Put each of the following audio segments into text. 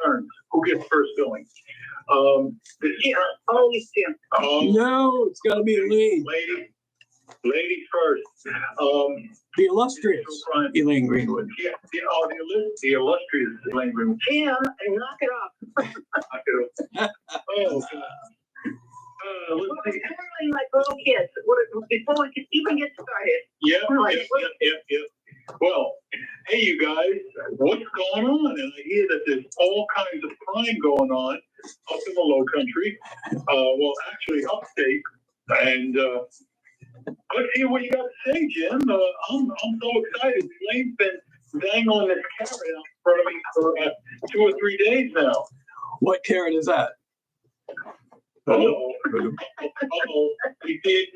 turns. Who gets first billing? Jim, always Jim. No, it's got to be Elaine. Lady first. The illustrious Elaine Greenwood. Yeah, the illustrious Elaine Greenwood. Jim, knock it off. Knock it off. Oh, let's see. We're like little kids. Before we can even get started. Yeah. Well, hey, you guys, what's going on? And I hear that there's all kinds of crime going on up in the Lowcountry. Well, actually, upstate. And let's hear what you got to say, Jim. I'm so excited. Elaine's been dangling this carrot out in front of me for 2 or 3 days now. What carrot is that? Uh-oh. He's being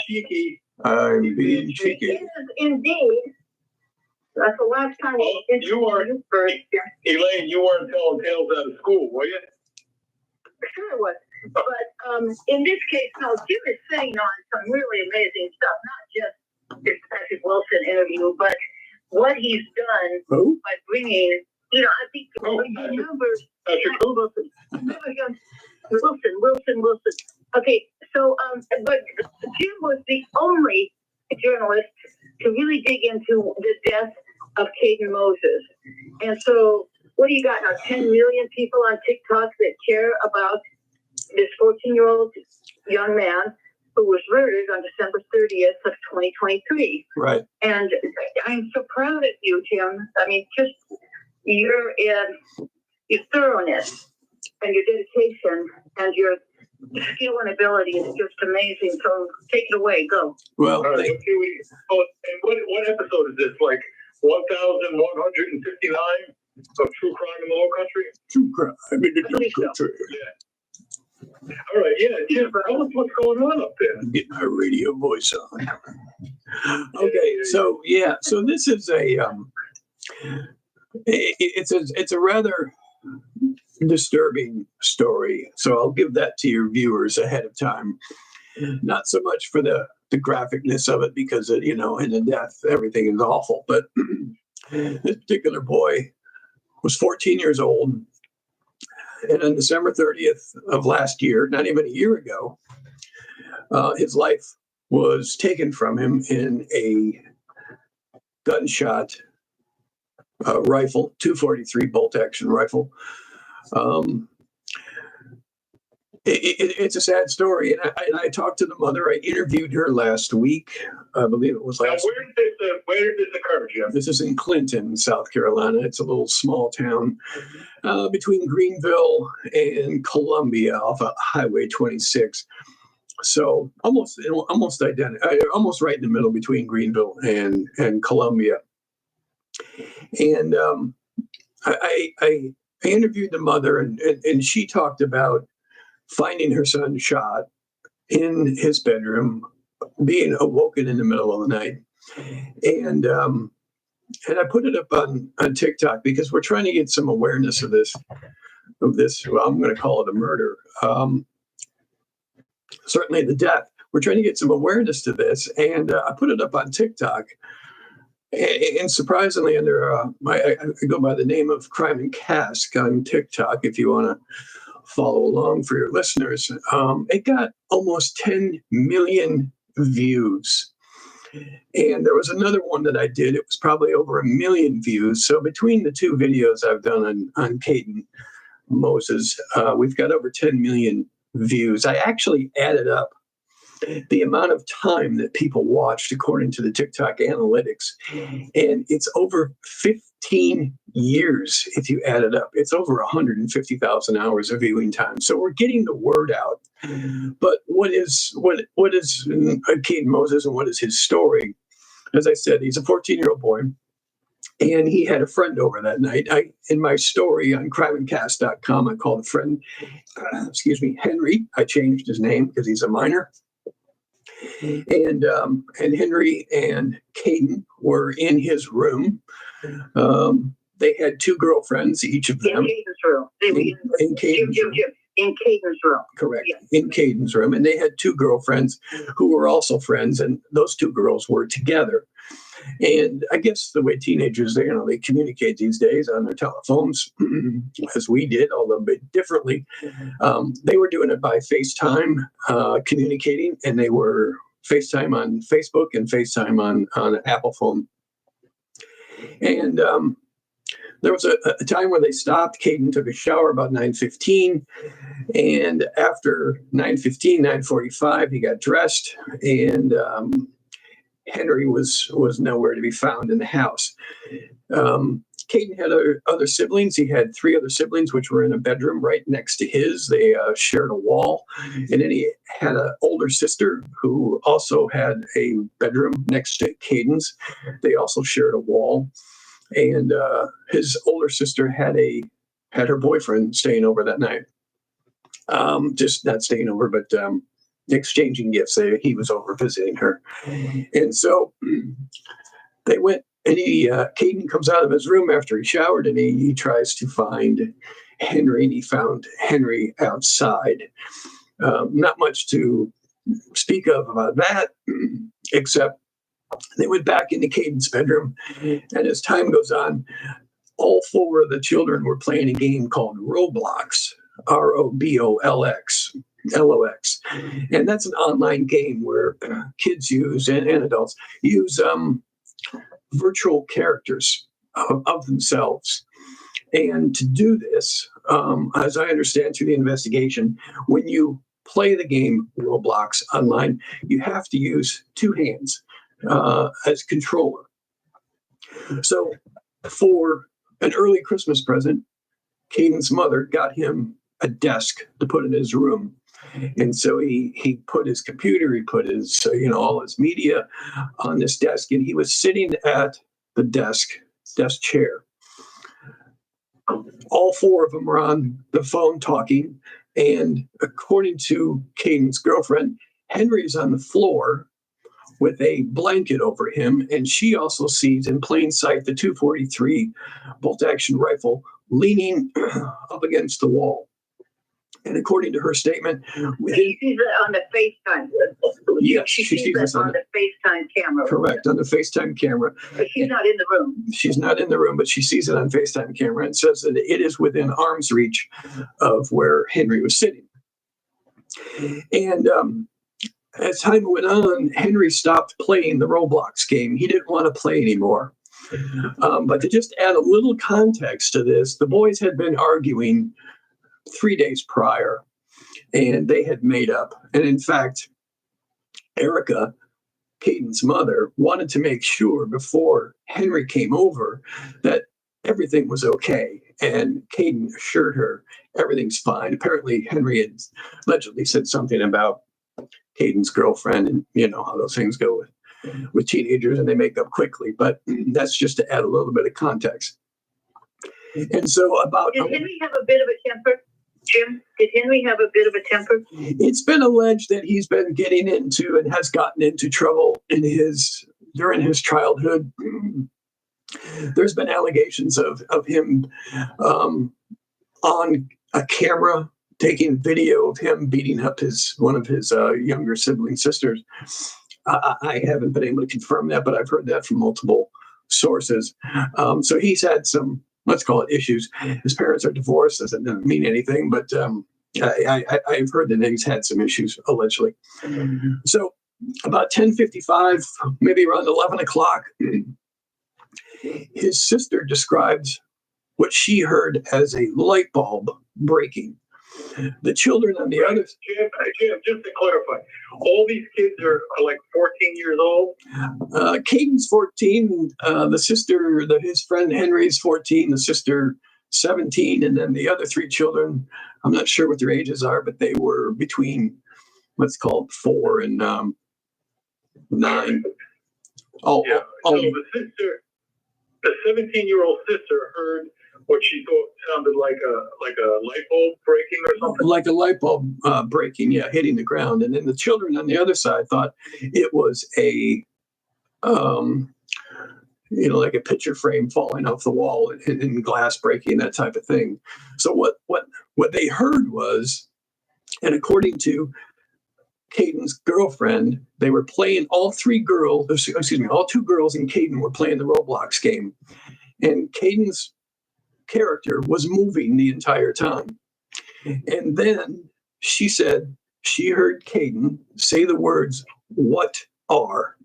cheeky. I'm being cheeky. It is indeed. That's the last time you were, Elaine, you weren't telling tales out of school, were you? Sure it was. But in this case, no, Jim is sitting on some really amazing stuff, not just his Patrick Wilson interview, but what he's done by bringing, I think the numbers. Wilson. Okay, so, but Jim was the only journalist to really dig into the death of Kaden Moses. And so, what do you got now? 10 million people on TikTok that care about this 14-year-old young man who was murdered on December 30th of 2023. Right. And I'm so proud of you, Jim. I mean, just your thoroughness and your dedication and your skill and ability is just amazing. So take it away. Go. Well, and what episode is this? Like 1,159 of True Crime in the Lowcountry? True Crime in the Lowcountry. Yeah. All right, Jim, tell us what's going on up there. I'm getting my radio voice on. Okay, so this is it's a rather disturbing story. So I'll give that to your viewers ahead of time. Not so much for the graphicness of it, because in the death, everything is awful. But this particular boy was 14 years old. And on December 30th of last year, not even a year ago, his life was taken from him in a gunshot rifle, .243 bolt-action rifle. It's a sad story, and I talked to the mother. I interviewed her last week. I believe it was last week. Where did this occur, Jim? This is in Clinton, South Carolina. It's a little small town between Greenville and Columbia off of Highway 26. So almost identical, almost right in the middle between Greenville and Columbia. And I interviewed the mother, and she talked about finding her son shot in his bedroom, being awoken in the middle of the night. And I put it up on TikTok because we're trying to get some awareness of this. Well, I'm going to call it a murder. Certainly the death. We're trying to get some awareness to this, and I put it up on TikTok. And surprisingly, I go by the name of Crime and Cask on TikTok. If you want to follow along for your listeners, it got almost 10 million views. And there was another one that I did. It was probably over 1 million views. So between the two videos I've done on Kaden Moses, we've got over 10 million views. I actually added up the amount of time that people watched according to the TikTok analytics, and it's over 15 years. If you add it up, it's over 150,000 hours of viewing time. So we're getting the word out. But what is Kaden Moses, and what is his story? As I said, he's a 14-year-old boy, and he had a friend over that night. In my story on crimeandcast.com, I called a friend, Henry. I changed his name because he's a minor. And Henry and Kaden were in his room. They had two girlfriends, each of them. In Caden's room. In Caden's room. In Caden's room. Correct. Yes. In Caden's room. And they had two girlfriends who were also friends, and those two girls were together. And I guess the way teenagers, they communicate these days on their telephones, as we did, although a bit differently. They were doing it by FaceTime, communicating, and they were FaceTime on Facebook and FaceTime on an Apple phone. And there was a time where they stopped. Kaden took a shower about 9:15, and after 9:15, 9:45, he got dressed, and Henry was nowhere to be found in the house. Kaden had other siblings. He had 3 other siblings, which were in a bedroom right next to his. They shared a wall. And then he had an older sister who also had a bedroom next to Kaden's. They also shared a wall. And his older sister had her boyfriend staying over that night. Just not staying over, but exchanging gifts. He was over visiting her. And so they went. And Kaden comes out of his room after he showered, and he tries to find Henry, and he found Henry outside. Not much to speak of about that, except they went back into Kaden's bedroom, and as time goes on, all 4 of the children were playing a game called Roblox, ROBOLX. LOX. And that's an online game where kids use, and adults use, virtual characters of themselves. And to do this, as I understand through the investigation, when you play the game Roblox online, you have to use 2 hands as controller. So for an early Christmas present, Kaden's mother got him a desk to put in his room. And so he put his computer, he put his, all his media on this desk, and he was sitting at the desk chair. All 4 of them were on the phone talking. And according to Kaden's girlfriend, Henry's on the floor with a blanket over him. And she also sees in plain sight the .243 bolt-action rifle leaning up against the wall. And according to her statement, she sees it on the FaceTime. Yes, she sees it on the FaceTime camera. Correct, on the FaceTime camera. But she's not in the room. She's not in the room, but she sees it on FaceTime camera and says that it is within arm's reach of where Henry was sitting. And as time went on, Henry stopped playing the Roblox game. He didn't want to play anymore. But to just add a little context to this, the boys had been arguing 3 days prior, and they had made up. And in fact, Erica, Kaden's mother, wanted to make sure before Henry came over that everything was okay. And Kaden assured her everything's fine. Apparently, Henry had allegedly said something about Kaden's girlfriend, and how those things go with teenagers, and they make up quickly. But that's just to add a little bit of context. And so Did Henry have a bit of a temper? Jim, did Henry have a bit of a temper? It's been alleged that he's been getting into and has gotten into trouble during his childhood. There's been allegations of him on a camera taking video of him beating up one of his younger sibling sisters. I haven't been able to confirm that, but I've heard that from multiple sources. So he's had some, let's call it, issues. His parents are divorced. Doesn't mean anything, but I've heard that he's had some issues, allegedly. So about 10:55, maybe around 11 o'clock, his sister describes what she heard as a light bulb breaking. The children on the other... Jim, just to clarify, all these kids are like 14 years old? Kaden's 14, the sister, his friend Henry's 14, the sister 17, and then the other 3 children, I'm not sure what their ages are, but they were between, let's call it 4 and 9. So the 17-year-old sister heard what she thought sounded like a light bulb breaking or something? Like a light bulb breaking, yeah, hitting the ground. And then the children on the other side thought it was like a picture frame falling off the wall and glass breaking, that type of thing. So what they heard was, and according to Caden's girlfriend. They were playing all two girls and Caden were playing the Roblox game. And Caden's character was moving the entire time. And then she said she heard Caden say the words, "What are?"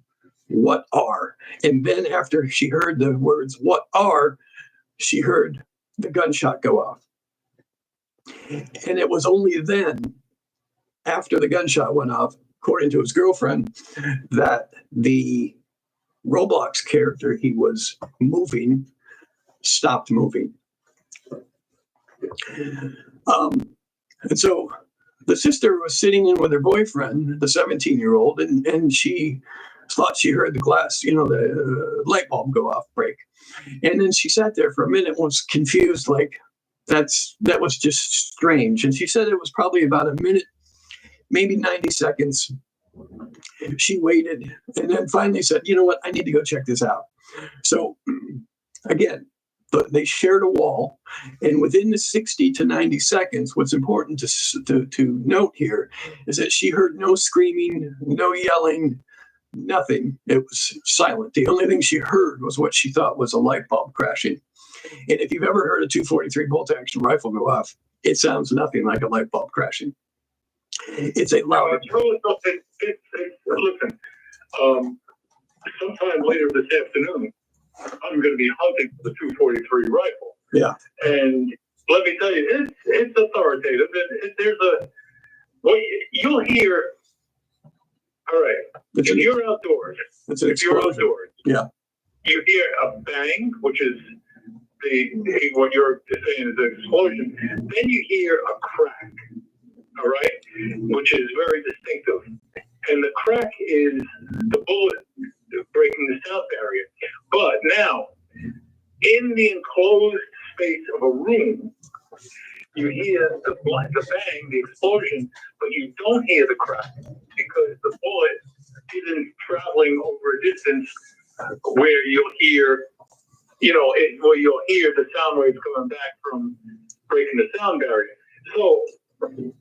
And then after she heard the words, "What are?" she heard the gunshot go off. And it was only then, after the gunshot went off, according to his girlfriend, that the Roblox character he was moving stopped moving. And so the sister was sitting in with her boyfriend, the 17-year-old, and she thought she heard the glass, the light bulb go off, break. And then she sat there for a minute, was confused, like that was just strange. And she said it was probably about a minute, maybe 90 seconds. She waited and then finally said, "You know what? I need to go check this out." So again, they shared a wall, and within the 60 to 90 seconds, what's important to note here is that she heard no screaming, no yelling, nothing. It was silent. The only thing she heard was what she thought was a light bulb crashing. And if you've ever heard a .243 bolt-action rifle go off, it sounds nothing like a light bulb crashing. It's a loud. Listen, sometime later this afternoon, I'm going to be hunting for the .243 rifle. Yeah. And let me tell you, it's authoritative. You'll hear. All right. If you're outdoors, yeah, you hear a bang, which is what you're saying is an explosion. Then you hear a crack. All right, which is very distinctive. And the crack is the bullet breaking the sound barrier. But now, in the enclosed space of a room, you hear the bang, the explosion, but you don't hear the crack because the bullet isn't traveling over a distance where you'll hear, where you'll hear the sound waves coming back from breaking the sound barrier. So, and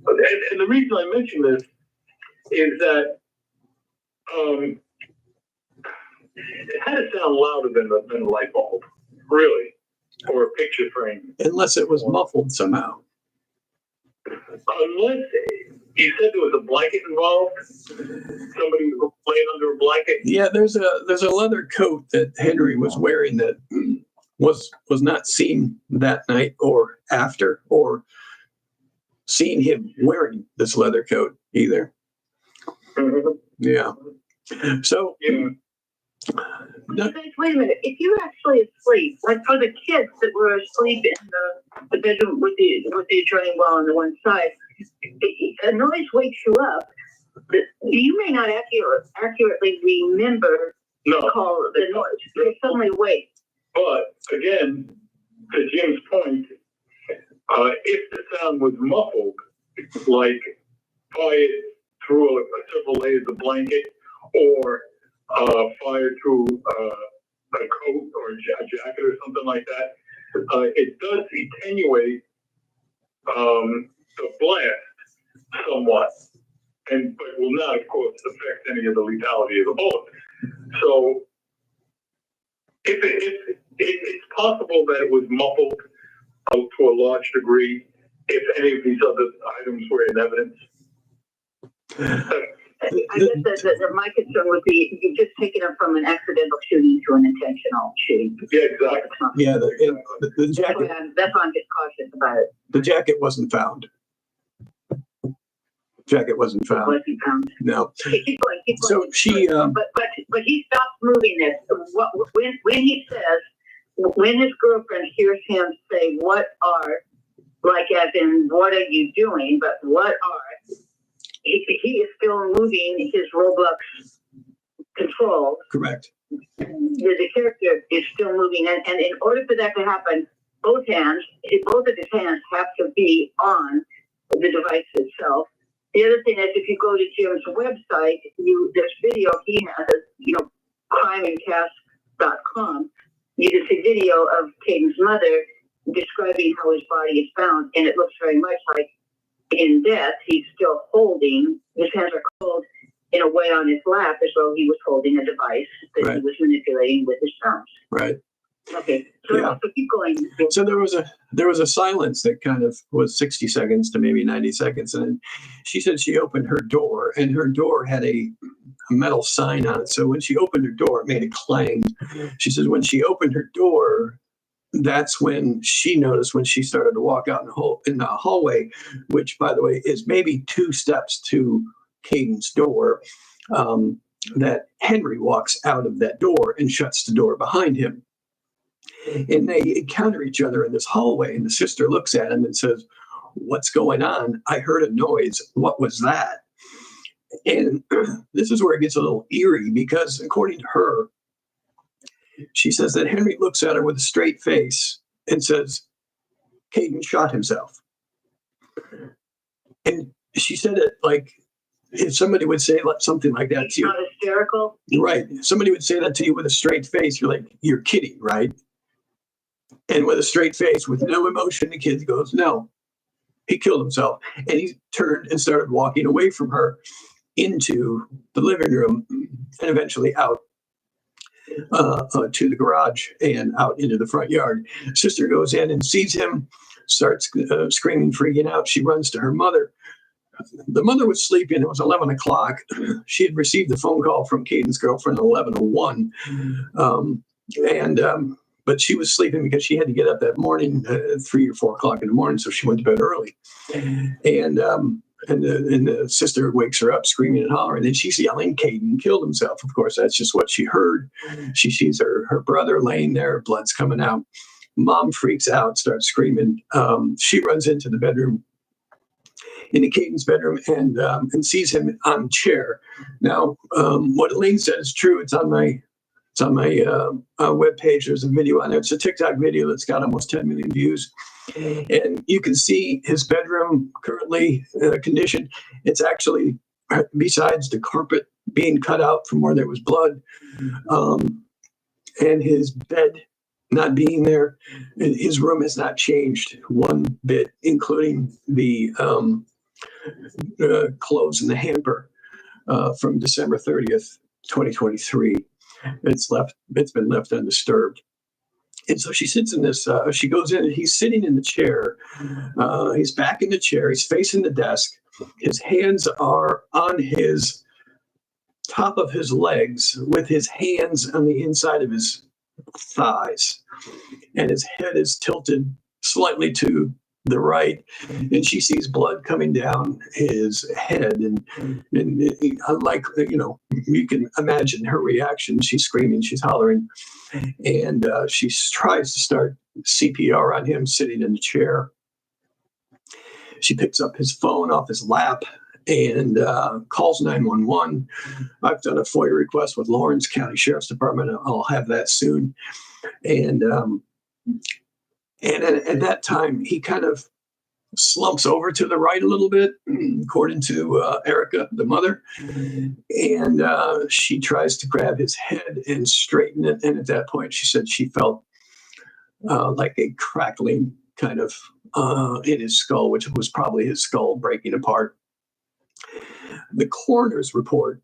the reason I mention this is that it had to sound louder than a light bulb, really, or a picture frame. Unless it was muffled somehow. Unless you said there was a blanket involved, somebody was laying under a blanket. Yeah, there's a leather coat that Henry was wearing that was not seen that night or after, or seen him wearing this leather coat either. Mm-hmm. Yeah. So. Yeah. Wait a minute. If you're actually asleep, like for the kids that were asleep in the bedroom with the adjoining wall on the one side, a noise wakes you up. You may not accurately remember the noise. You suddenly wake. But again, to Jim's point, if the sound was muffled, like fired through several layers of blanket, or fired through a coat or a jacket or something like that, it does attenuate the blast somewhat, but will not, of course, affect any of the lethality of the bullet. So, it's possible that it was muffled to a large degree if any of these other items were in evidence. I guess that my concern would be you just taking it from an accidental shooting to an intentional shooting. Yeah, exactly. Yeah, the jacket. That's why I'm just cautious about it. The jacket wasn't found. Jacket wasn't found. Wasn't found. No. Okay, keep going. So she. But he stops moving this. When he says, when his girlfriend hears him say, "What are," like as in, "What are you doing?" But what are? He is still moving his Roblox control. Correct. The character is still moving, and in order for that to happen, both of his hands have to be on the device itself. The other thing is, if you go to Jim's website, there's video he has, crimeandcask.com. You can see video of Caden's mother describing how his body is found, and it looks very much like in death, he's still holding, his hands are cold in a way on his lap as though he was holding a device that he was manipulating with his thumbs. Right. Okay. So, so keep going. So there was a silence that kind of was 60 seconds to maybe 90 seconds. And she said she opened her door, and her door had a metal sign on it. So when she opened her door, it made a clang. She says when she opened her door, that's when she noticed, when she started to walk out in the hallway, which, by the way, is maybe 2 steps to Kaden's door, that Henry walks out of that door and shuts the door behind him. And they encounter each other in this hallway, and the sister looks at him and says, "What's going on? I heard a noise. What was that?" And this is where it gets a little eerie, because according to her, she says that Henry looks at her with a straight face and says, "Kaden shot himself." And she said it like, if somebody would say something like that to you. Not hysterical? Right. Somebody would say that to you with a straight face. You're like, "You're kidding, right?" And with a straight face, with no emotion, the kid goes, "No, he killed himself." And he turned and started walking away from her into the living room and eventually out to the garage and out into the front yard. Sister goes in and sees him, starts screaming, freaking out. She runs to her mother. The mother was sleeping. It was 11 o'clock. She had received a phone call from Kaden's girlfriend at 11:01. But she was sleeping because she had to get up that morning, 3 or 4 o'clock in the morning. So she went to bed early. And the sister wakes her up screaming and hollering. And she's yelling, "Kaden killed himself." Of course, that's just what she heard. She sees her brother laying there, blood's coming out. Mom freaks out, starts screaming. She runs into the bedroom, into Kaden's bedroom, and sees him on a chair. Now, what Elaine said is true. It's on my webpage. There's a video on there. It's a TikTok video that's got almost 10 million views. And you can see his bedroom currently condition. It's actually, besides the carpet being cut out from where there was blood, and his bed not being there, his room has not changed one bit, including the clothes in the hamper from December 30th, 2023. It's been left undisturbed. And so she sits in this, she goes in and he's sitting in the chair. He's back in the chair. He's facing the desk. His hands are on his top of his legs, with his hands on the inside of his thighs. And his head is tilted slightly to the right, and she sees blood coming down his head, and unlike, you can imagine her reaction. She's screaming, she's hollering, and she tries to start CPR on him sitting in the chair. She picks up his phone off his lap and calls 911. I've done a FOIA request with Lawrence County Sheriff's Department. I'll have that soon. And at that time, he kind of slumps over to the right a little bit, according to Erica, the mother. And she tries to grab his head and straighten it. And at that point, she said she felt like a crackling kind of in his skull, which was probably his skull breaking apart. The coroner's report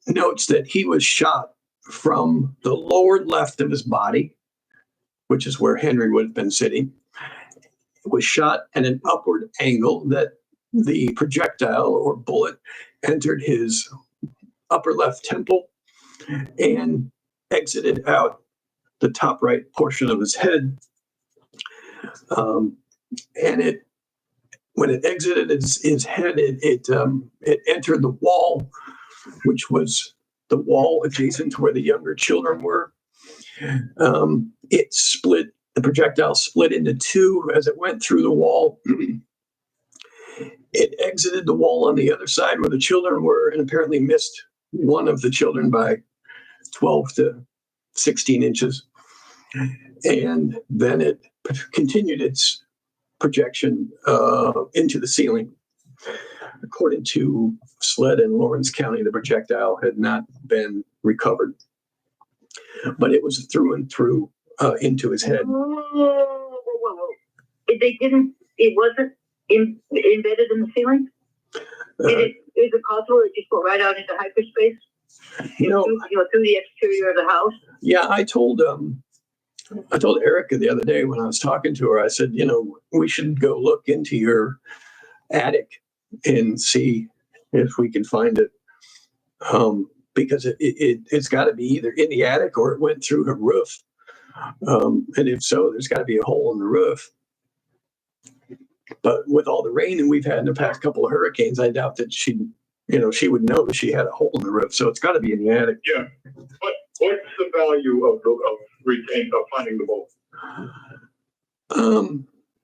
notes that he was shot from the lower left of his body, which is where Henry would have been sitting. It was shot at an upward angle, that the projectile or bullet entered his upper left temple and exited out the top right portion of his head. And when it exited his head, it entered the wall, which was the wall adjacent to where the younger children were. It split, the projectile split into two as it went through the wall. It exited the wall on the other side where the children were, and apparently missed one of the children by 12 to 16 inches. And then it continued its projection into the ceiling. According to SLED in Lawrence County, the projectile had not been recovered, but it was through and through into his head. Whoa. It wasn't embedded in the ceiling? Is it possible it just go right out into hyperspace? Through the exterior of the house? Yeah, I told Erica the other day when I was talking to her, I said, we should go look into your attic and see if we can find it. Because it's got to be either in the attic or it went through her roof. And if so, there's got to be a hole in the roof. But with all the rain that we've had in the past couple of hurricanes, I doubt that she would know that she had a hole in the roof. So it's got to be in the attic. Yeah. What's the value of finding the boat?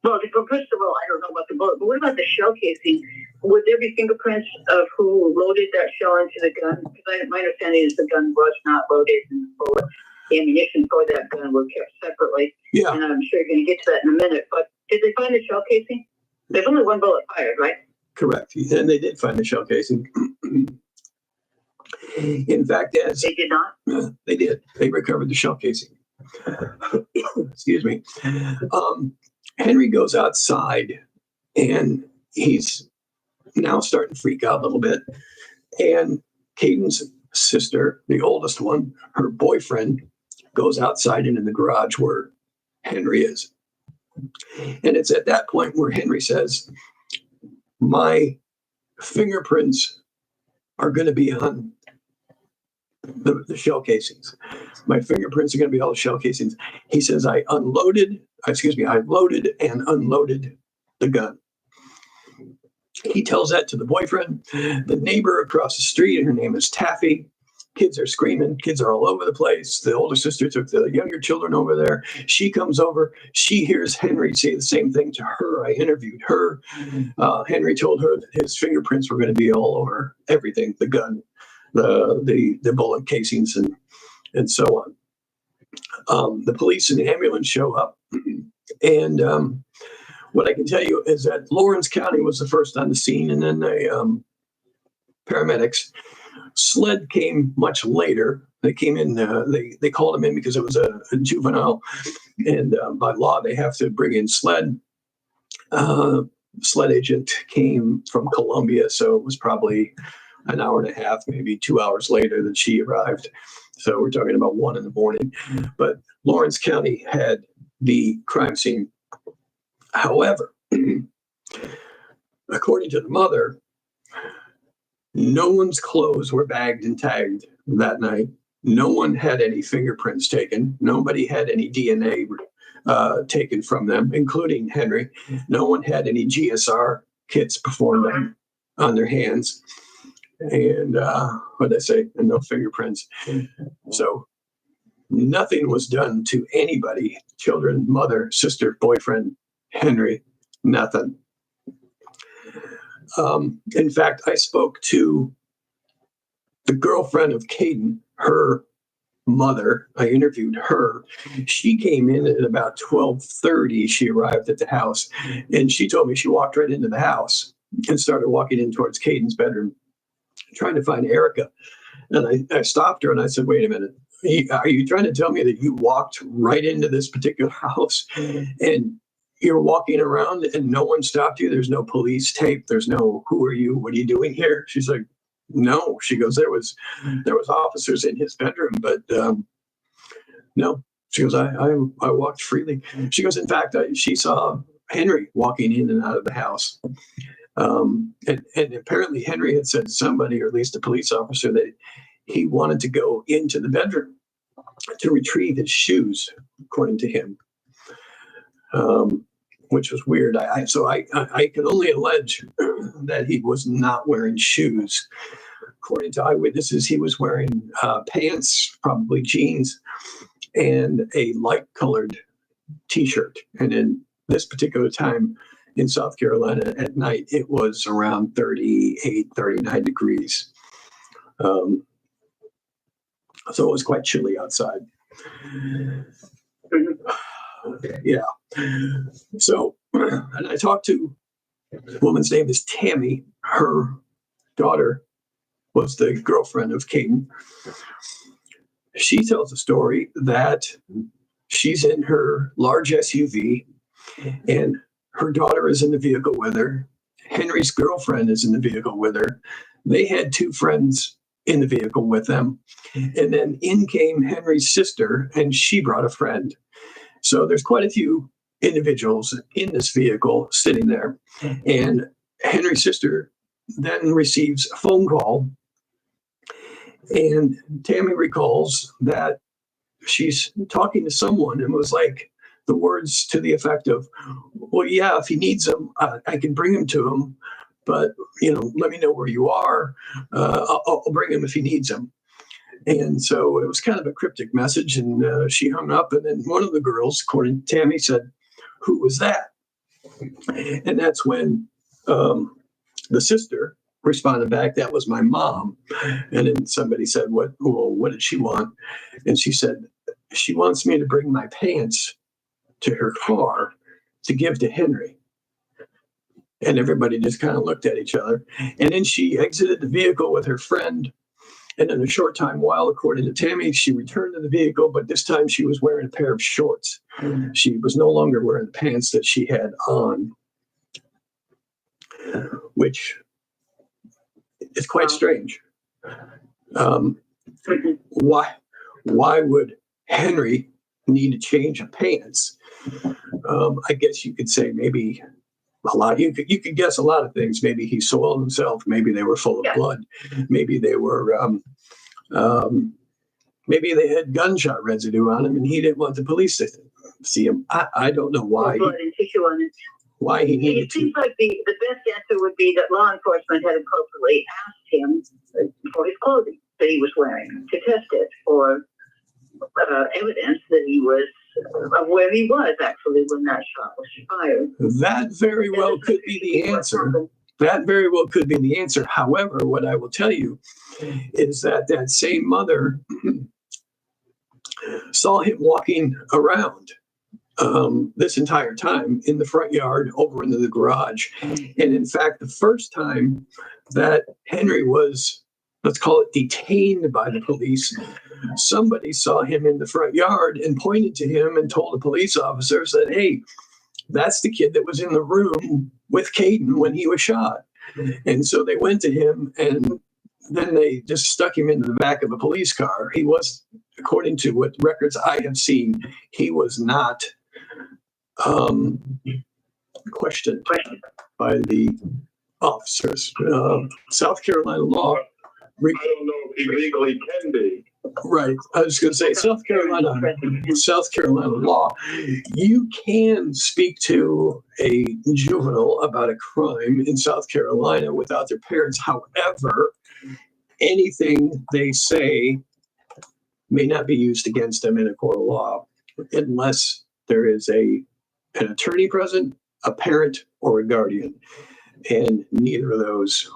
Well, first of all, I don't know about the bullet, but what about the shell casing? Would there be fingerprints of who loaded that shell into the gun? Because my understanding is the gun was not loaded and the ammunition for that gun were kept separately. Yeah. And I'm sure you're going to get to that in a minute. But did they find the shell casing? There's only one bullet fired, right? Correct. And they did find the shell casing. In fact, they did not? They did. They recovered the shell casing. Excuse me. Henry goes outside and he's now starting to freak out a little bit. And Kaden's sister, the oldest one, her boyfriend, goes outside into the garage where Henry is. And it's at that point where Henry says, my fingerprints are going to be on the shell casings. My fingerprints are going to be all the shell casings. He says, I loaded and unloaded the gun. He tells that to the boyfriend. The neighbor across the street, her name is Taffy. Kids are screaming. Kids are all over the place. The older sister took the younger children over there. She comes over. She hears Henry say the same thing to her. I interviewed her. Henry told her that his fingerprints were going to be all over everything, the gun, the bullet casings, and so on. The police and the ambulance show up. And what I can tell you is that Lawrence County was the first on the scene, and then the paramedics. SLED came much later. They came in, they called him in because it was a juvenile, and by law they have to bring in SLED. SLED agent came from Columbia, so it was probably an hour and a half, maybe 2 hours later that she arrived. So we're talking about 1 a.m. But Lawrence County had the crime scene. However, according to the mother, no one's clothes were bagged and tagged that night. No one had any fingerprints taken. Nobody had any DNA taken from them, including Henry. No one had any GSR kits performed on their hands. And what did I say? And no fingerprints. So nothing was done to anybody, children, mother, sister, boyfriend, Henry, nothing. In fact, I spoke to the girlfriend of Kaden, her mother. I interviewed her. She came in at about 12:30. She arrived at the house, and she told me she walked right into the house and started walking in towards Kaden's bedroom, trying to find Erica. And I stopped her and I said, wait a minute. Are you trying to tell me that you walked right into this particular house and you're walking around and no one stopped you? There's no police tape. There's no, who are you? What are you doing here? She's like, no. She goes, there was officers in his bedroom, but no. She goes, I walked freely. She goes, in fact, she saw Henry walking in and out of the house. And apparently Henry had said to somebody, or at least a police officer, that he wanted to go into the bedroom to retrieve his shoes, according to him. Which was weird. So I can only allege that he was not wearing shoes. According to eyewitnesses, he was wearing pants, probably jeans, and a light-colored T-shirt. And in this particular time in South Carolina at night, it was around 38, 39 degrees. So it was quite chilly outside. Yeah. So, and I talked to a woman's name is Tammy. Her daughter was the girlfriend of Kaden. She tells a story that she's in her large SUV and Her daughter is in the vehicle with her. Henry's girlfriend is in the vehicle with her. They had two friends in the vehicle with them. And then in came Henry's sister, and she brought a friend. So there's quite a few individuals in this vehicle sitting there. And Henry's sister then receives a phone call. And Tammy recalls that she's talking to someone and was like, the words to the effect of, well, yeah, if he needs them, I can bring him to him. But, let me know where you are. I'll bring him if he needs him. And so it was kind of a cryptic message. And she hung up. And then one of the girls, according to Tammy, said, who was that? And that's when the sister responded back, that was my mom. And then somebody said, what did she want? And she said, she wants me to bring my pants to her car to give to Henry. And everybody just kind of looked at each other. And then she exited the vehicle with her friend. And in a short time while, according to Tammy, she returned to the vehicle, but this time she was wearing a pair of shorts. She was no longer wearing the pants that she had on, which is quite strange. Why would Henry need a change of pants? I guess you could say maybe a lot. You could guess a lot of things. Maybe he soiled himself. Maybe they were full of blood. Maybe they were. Maybe they had gunshot residue on him, and he didn't want the police to see him. I don't know why. Blood and tissue on it. Why he needed It seems like the best answer would be that law enforcement had appropriately asked him for his clothing that he was wearing to test it for evidence that he was of where he was actually when that shot was fired. That very well could be the answer. That very well could be the answer. However, what I will tell you is that same mother saw him walking around this entire time in the front yard over into the garage. And in fact, the first time that Henry was, let's call it, detained by the police, somebody saw him in the front yard and pointed to him and told the police officers that, hey, that's the kid that was in the room with Kaden when he was shot. And so they went to him, and then they just stuck him into the back of a police car. He was, according to what records I have seen, he was not questioned by the officers. South Carolina law. I don't know if he legally can be. Right. I was going to say South Carolina law, you can speak to a juvenile about a crime in South Carolina without their parents. However, anything they say may not be used against them in a court of law unless there is an attorney present, a parent, or a guardian. And neither of those,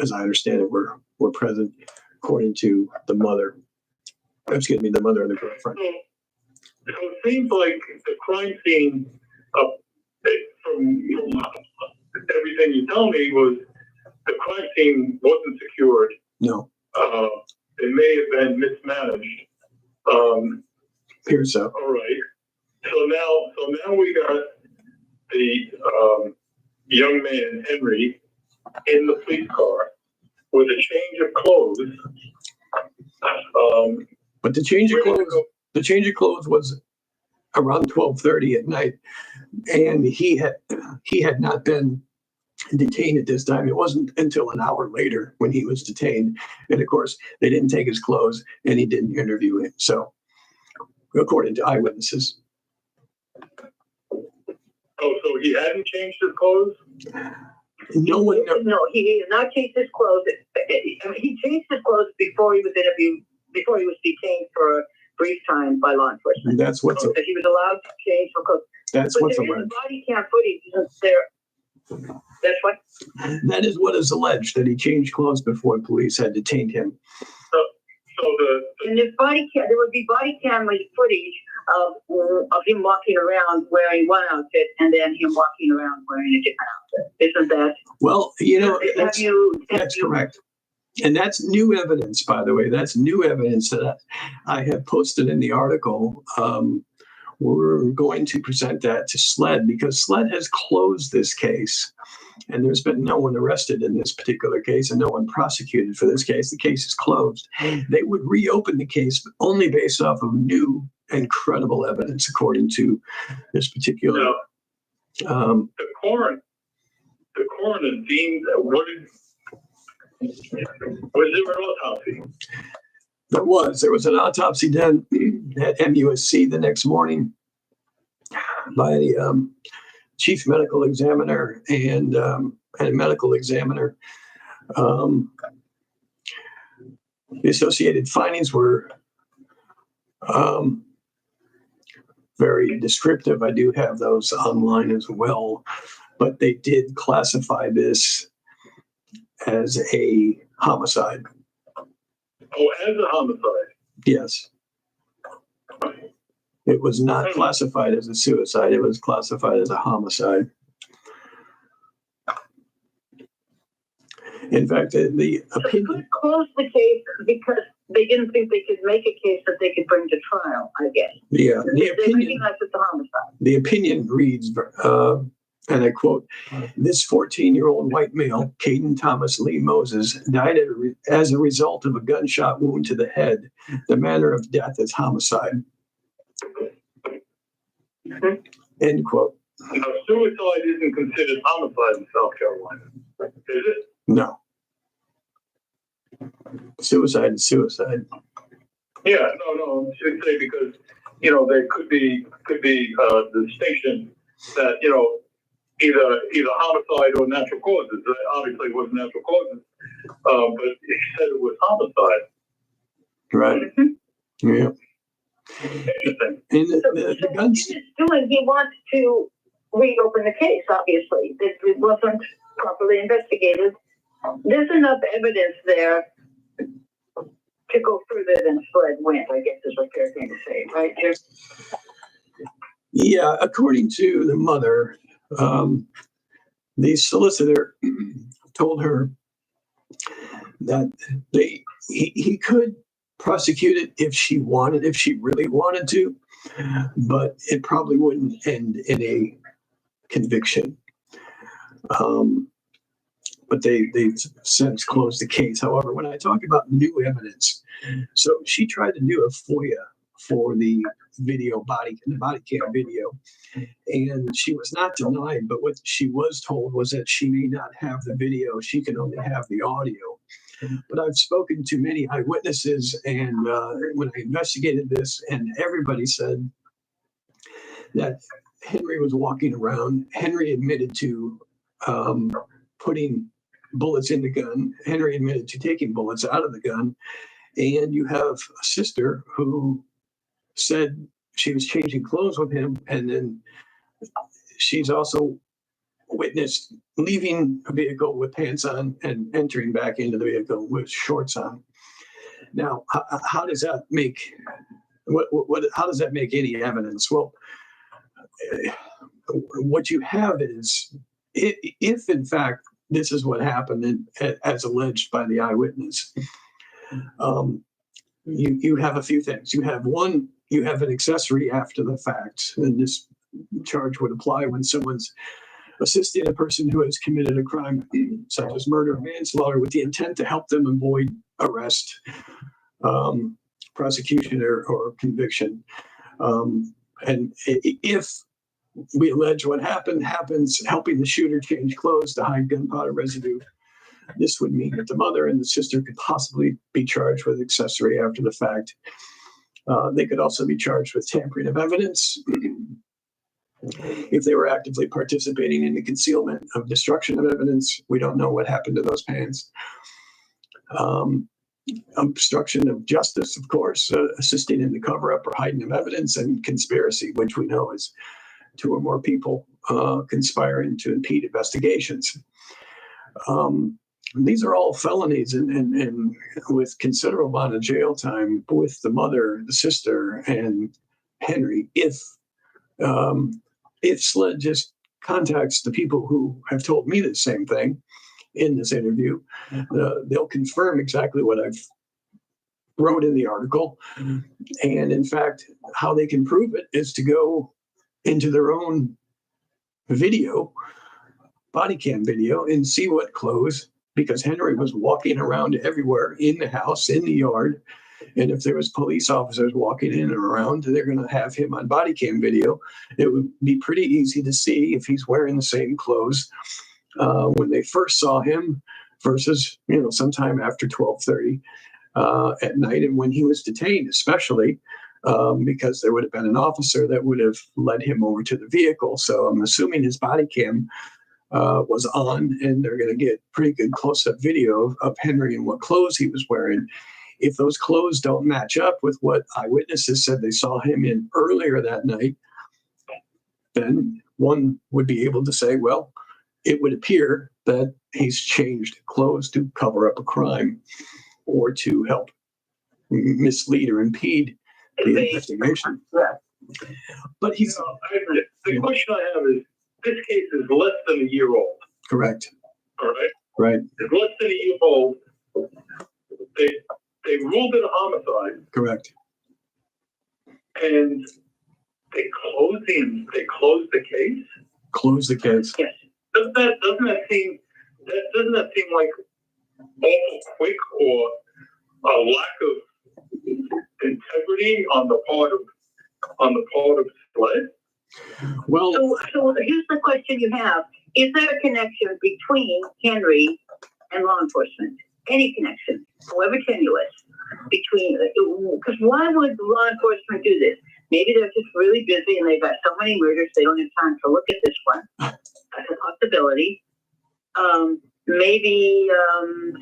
as I understand it, were present, according to the mother. Excuse me, the mother and the girlfriend. So it seems like the crime scene, from everything you tell me, was the crime scene wasn't secured. No. It may have been mismanaged. Appears so. All right. So now we got the young man Henry in the police car with a change of clothes. But the change of clothes was around 12:30 at night, and he had not been detained at this time. It wasn't until an hour later when he was detained, and of course they didn't take his clothes, and he didn't interview him. So, according to eyewitnesses. Oh, so he hadn't changed his clothes? No one knows. No, he did not change his clothes. He changed his clothes before he was interviewed, before he was detained for a brief time by law enforcement. That's what's So he was allowed to change for clothes. That's what's alleged. But there is body cam footage. Isn't there? That's what. That is what is alleged, that he changed clothes before police had detained him. And there would be body camera footage of him walking around wearing one outfit and then him walking around wearing a different outfit. Isn't that? Well, that's correct. And that's new evidence, by the way. That's new evidence that I have posted in the article we're going to present that to SLED because SLED has closed this case. And there's been no one arrested in this particular case and no one prosecuted for this case. The case is closed. They would reopen the case, but only based off of new and credible evidence, according to this particular. Now, the coroner deemed that was there an autopsy? There was an autopsy done at MUSC the next morning by the chief medical examiner and a medical examiner. The associated findings were very descriptive. I do have those online as well, but they did classify this as a homicide. Oh, as a homicide? Yes. It was not classified as a suicide. It was classified as a homicide. In fact, the opinion... They could close the case because they didn't think they could make a case that they could bring to trial, I guess. Yeah, They recognize it's a homicide. the opinion reads, and I quote, "This 14-year-old white male, Kaden Thomas Lee Moses, died as a result of a gunshot wound to the head. The manner of death is homicide." End quote. Now, suicide isn't considered homicide in South Carolina, is it? No. Suicide is suicide. Yeah, no, I should say because, there could be the distinction that, either homicide or natural causes. Obviously, it wasn't natural causes, but he said it was homicide. Right. Yeah. Interesting. And So the guns. he wants to reopen the case, obviously. It wasn't properly investigated. There's enough evidence there to go further than SLED went, I guess is what they're going to say, right? Yeah, according to the mother, the solicitor told her that he could prosecute it if she really wanted to, but it probably wouldn't end in a conviction. But they've since closed the case. However, when I talk about new evidence, so she tried to do a FOIA for the body cam video, and she was not denied, but what she was told was that she may not have the video, she can only have the audio. But I've spoken to many eyewitnesses, and when I investigated this, and everybody said that Henry was walking around. Henry admitted to putting bullets in the gun. Henry admitted to taking bullets out of the gun. And you have a sister who said she was changing clothes with him, and then she's also witnessed leaving a vehicle with pants on and entering back into the vehicle with shorts on. Now, how does that make how does that make any evidence? Well, what you have is, if in fact this is what happened as alleged by the eyewitness, you have a few things. You have an accessory after the fact, and this charge would apply when someone's assisting a person who has committed a crime such as murder or manslaughter with the intent to help them avoid arrest, prosecution, or conviction. And if we allege what happens, helping the shooter change clothes to hide gunpowder residue, this would mean that the mother and the sister could possibly be charged with accessory after the fact. They could also be charged with tampering of evidence if they were actively participating in the concealment of destruction of evidence. We don't know what happened to those pants. Obstruction of justice, of course, assisting in the cover-up or hiding of evidence, and conspiracy, which we know is two or more people conspiring to impede investigations. These are all felonies, and with considerable amount of jail time with the mother, the sister, and Henry. If SLED just contacts the people who have told me the same thing in this interview, they'll confirm exactly what I've wrote in the article. And in fact, how they can prove it is to go into their own video, body cam video, and see what clothes, because Henry was walking around everywhere in the house, in the yard. And if there was police officers walking in and around, they're going to have him on body cam video. It would be pretty easy to see if he's wearing the same clothes when they first saw him versus, sometime after 12:30 at night, and when he was detained, especially because there would have been an officer that would have led him over to the vehicle. So I'm assuming his body cam was on, and they're going to get pretty good close-up video of Henry and what clothes he was wearing. If those clothes don't match up with what eyewitnesses said they saw him in earlier that night, then one would be able to say, well, it would appear that he's changed clothes to cover up a crime or to help mislead or impede the investigation. But he's... The question I have is, this case is less than a year old. Correct. All right? Right. It's less than a year old. They ruled it a homicide. Correct. And they closed the case? Close the case. Yes. Doesn't that seem like awful quick, or a lack of integrity on the part of SLED? Well, so here's the question you have. Is there a connection between Henry and law enforcement? Any connection, however tenuous, because why would law enforcement do this? Maybe they're just really busy and they've got so many murders they don't have time to look at this one. That's a possibility. Maybe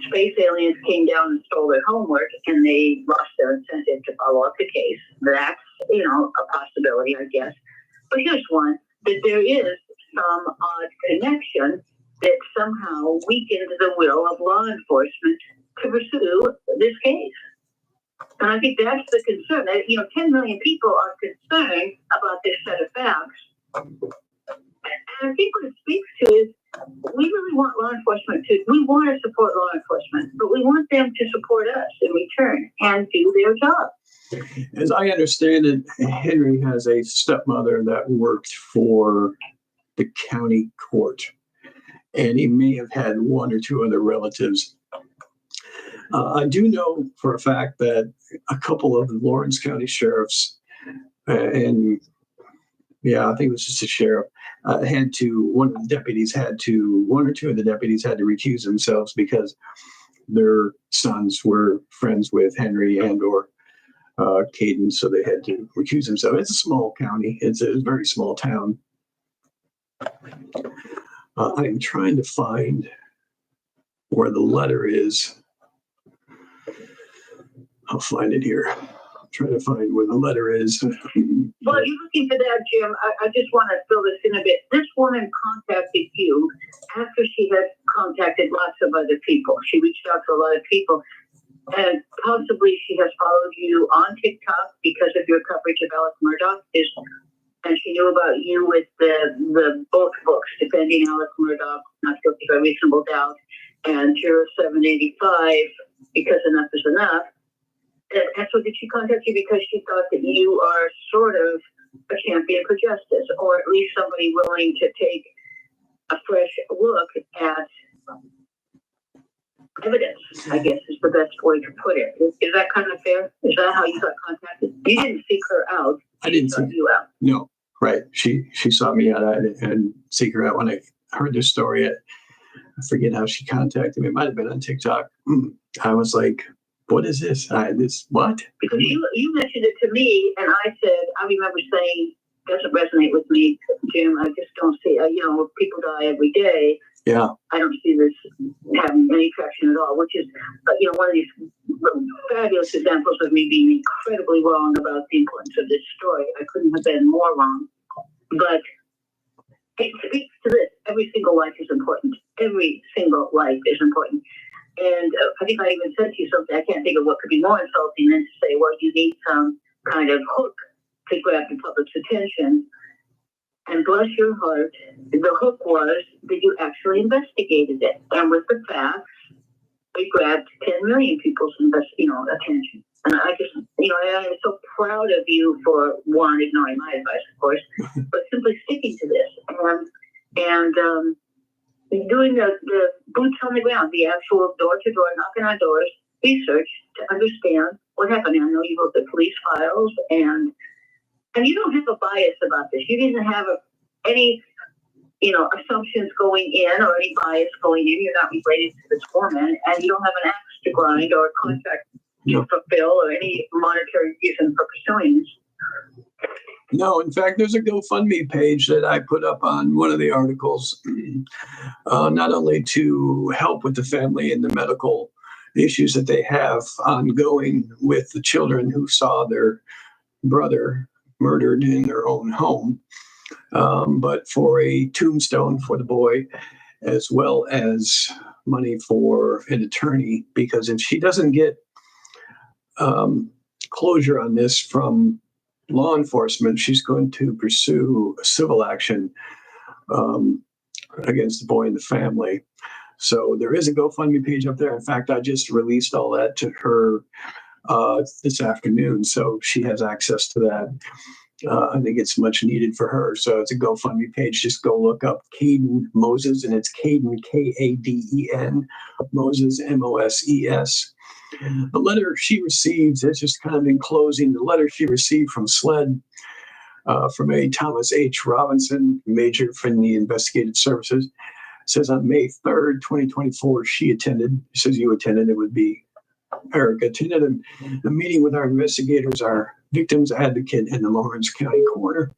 space aliens came down and stole their homework and they lost their incentive to follow up the case. That's, a possibility, I guess. But here's one, that there is some odd connection that somehow weakened the will of law enforcement to pursue this case. And I think that's the concern. 10 million people are concerned about this set of facts. And I think what it speaks to is we really want law enforcement we want to support law enforcement, but we want them to support us in return and do their job. As I understand it, Henry has a stepmother that worked for the county court, and he may have had one or two other relatives. I do know for a fact that a couple of the Lawrence County sheriffs, I think it was just a sheriff, one or two of the deputies had to recuse themselves because their sons were friends with Henry and or Kaden, so they had to recuse themselves. It's a small county. It's a very small town. I'm trying to find where the letter is. I'll find it here. I'm trying to find where the letter is. Well, you're looking for that, Jim. I just want to fill this in a bit. This woman contacted you after she had contacted lots of other people. She reached out to a lot of people. And possibly she has followed you on TikTok because of your coverage of Alex Murdaugh. And she knew about you with the both books, Defending Alex Murdaugh, Not Guilty by Reasonable Doubt, and Juror 785, Because Enough is Enough. And so did she contact you because she thought that you are sort of a champion for justice, or at least somebody willing to take a fresh look at evidence, I guess is the best way to put it. Is that kind of fair? Is that how you got contacted? You didn't seek her out. I didn't seek you out. No, right. She sought me out and seek her out when I heard this story. I forget how she contacted me. It might have been on TikTok. I was like, what is this? What? Because you mentioned it to me, and I said, I remember saying, doesn't resonate with me, Jim. I just don't see, people die every day. Yeah. I don't see this having any traction at all, which is, one of these fabulous examples of me being incredibly wrong about the importance of this story. I couldn't have been more wrong. But it speaks to this. Every single life is important. Every single life is important. And I think I even said to you something, I can't think of what could be more insulting than to say, well, you need some kind of hook to grab the public's attention. And bless your heart, the hook was that you actually investigated it. And with the facts, we grabbed 10 million people's attention. And I just, I am so proud of you for, one, ignoring my advice, of course, but simply sticking to this. And doing the boots on the ground, the actual door-to-door, knocking on doors, research to understand what happened. I know you wrote the police files, and you don't have a bias about this. You didn't have any assumptions going in or any bias going in. You're not related to this woman, and you don't have an axe to grind or a contract to fulfill or any monetary reason for pursuing this. No, in fact, there's a GoFundMe page that I put up on one of the articles, not only to help with the family and the medical issues that they have ongoing with the children who saw their brother murdered in their own home, but for a tombstone for the boy, as well as money for an attorney, because if she doesn't get closure on this from law enforcement, she's going to pursue a civil action against the boy and the family. So there is a GoFundMe page up there. In fact, I just released all that to her this afternoon, so she has access to that. I think it's much needed for her. So it's a GoFundMe page. Just go look up Kaden Moses, and it's Kaden, Kaden, Moses, Moses. The letter she received, it's just kind of in closing, the letter she received from SLED, from a Thomas H. Robinson, major from the investigative services, says on May 3rd, 2024, she attended, says you attended, it would be Eric, attended a meeting with our investigators, our victims advocate in the Lawrence County Coroner,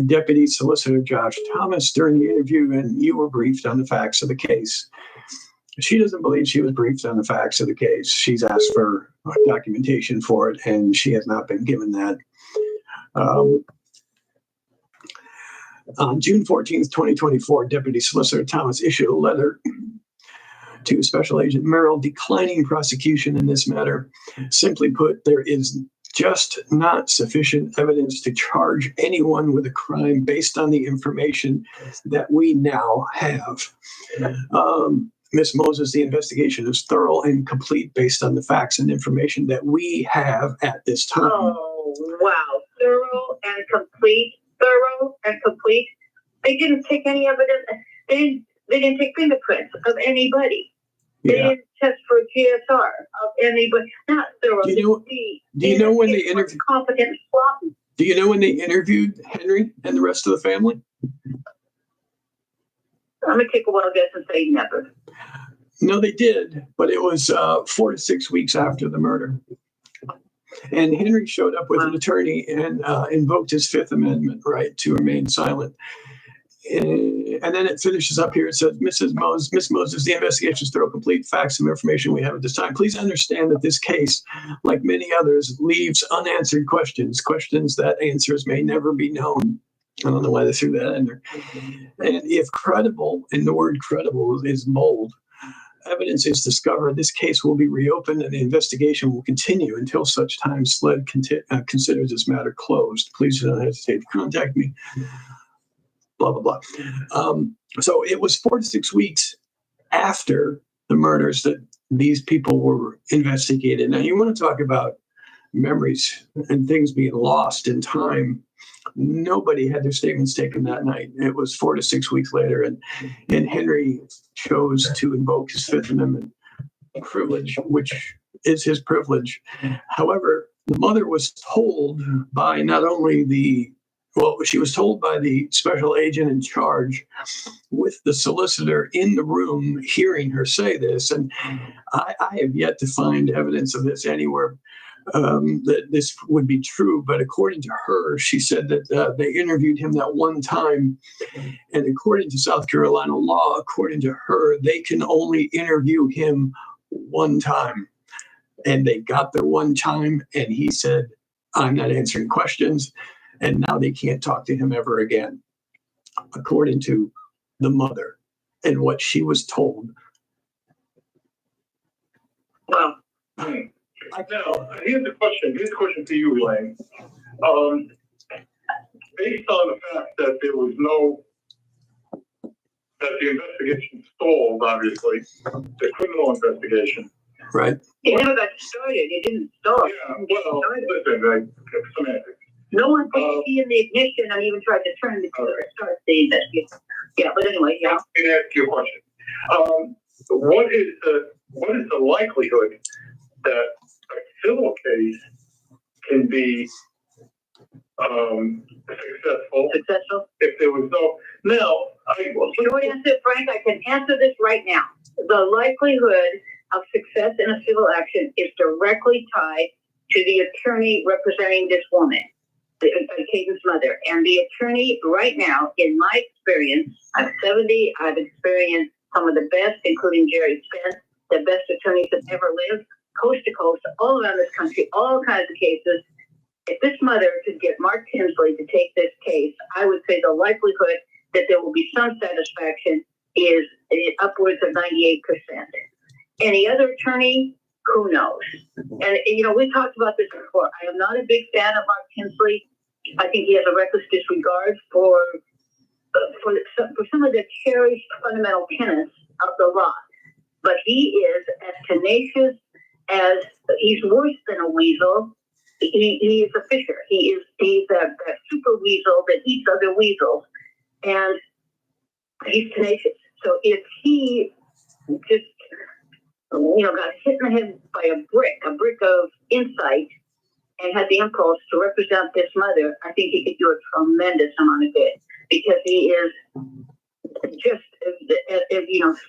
Deputy Solicitor Josh Thomas during the interview, and you were briefed on the facts of the case. She doesn't believe she was briefed on the facts of the case. She's asked for documentation for it, and she has not been given that. On June 14th, 2024, Deputy Solicitor Thomas issued a letter to Special Agent Merrill declining prosecution in this matter. Simply put, there is just not sufficient evidence to charge anyone with a crime based on the information that we now have. Ms. Moses, the investigation is thorough and complete based on the facts and information that we have at this time. Oh, wow. Thorough and complete. Thorough and complete. They didn't take any evidence. They didn't take fingerprints of anybody. They didn't test for GSR of anybody. Not thorough. Do you know when they interviewed? Competent sloppy. Do you know when they interviewed Henry and the rest of the family? I'm gonna take a wild guess and say never. No, they did, but it was 4 to 6 weeks after the murder. And Henry showed up with an attorney and invoked his Fifth Amendment right to remain silent. And then it finishes up here. It says, Miss Moses, the investigation is thorough, complete, facts and information we have at this time. Please understand that this case, like many others, leaves unanswered questions that answers may never be known. I don't know why they threw that in there. And if credible, and the word credible is bold, evidence is discovered, this case will be reopened and the investigation will continue until such time SLED considers this matter closed. Please don't hesitate to contact me. Blah, blah, blah. So it was 4 to 6 weeks after the murders that these people were investigated. Now, you want to talk about memories and things being lost in time. Nobody had their statements taken that night. It was 4 to 6 weeks later, and Henry chose to invoke his Fifth Amendment privilege, which is his privilege. However, the mother was told by she was told by the special agent in charge with the solicitor in the room hearing her say this, and I have yet to find evidence of this anywhere, that this would be true, but according to her, she said that they interviewed him that one time, and according to South Carolina law, according to her, they can only interview him one time, and they got there one time, and he said, I'm not answering questions, and now they can't talk to him ever again, according to the mother and what she was told. Well, now, here's the question. Here's a question to you, Elaine. Based on the fact that that the investigation stalled, obviously, the criminal investigation, right? It never got started. It didn't start. Yeah, well, listen, semantics. No one put the key in the ignition and even tried to turn the key or start the investigation. Yeah, but anyway, yeah. Let me ask you a question. What is the likelihood that a civil case can be successful if there was no? Now, Short answer, Frank, I can answer this right now. The likelihood of success in a civil action is directly tied to the attorney representing this woman, Kaden's mother. And the attorney right now, in my experience, I'm 70, I've experienced some of the best, including Jerry Spence, the best attorneys that ever lived, coast to coast, all around this country, all kinds of cases. If this mother could get Mark Tinsley to take this case, I would say the likelihood that there will be some satisfaction is upwards of 98%. Any other attorney, who knows? And, we talked about this before. I am not a big fan of Mark Tinsley. I think he has a reckless disregard for some of the cherished fundamental tenets of the law. But he is as tenacious as, he's worse than a weasel. He is a fisher. He's that super weasel that eats other weasels. And he's tenacious. So if he just, got hit in the head by a brick of insight, and had the impulse to represent this mother, I think he could do a tremendous amount of good, because he is just,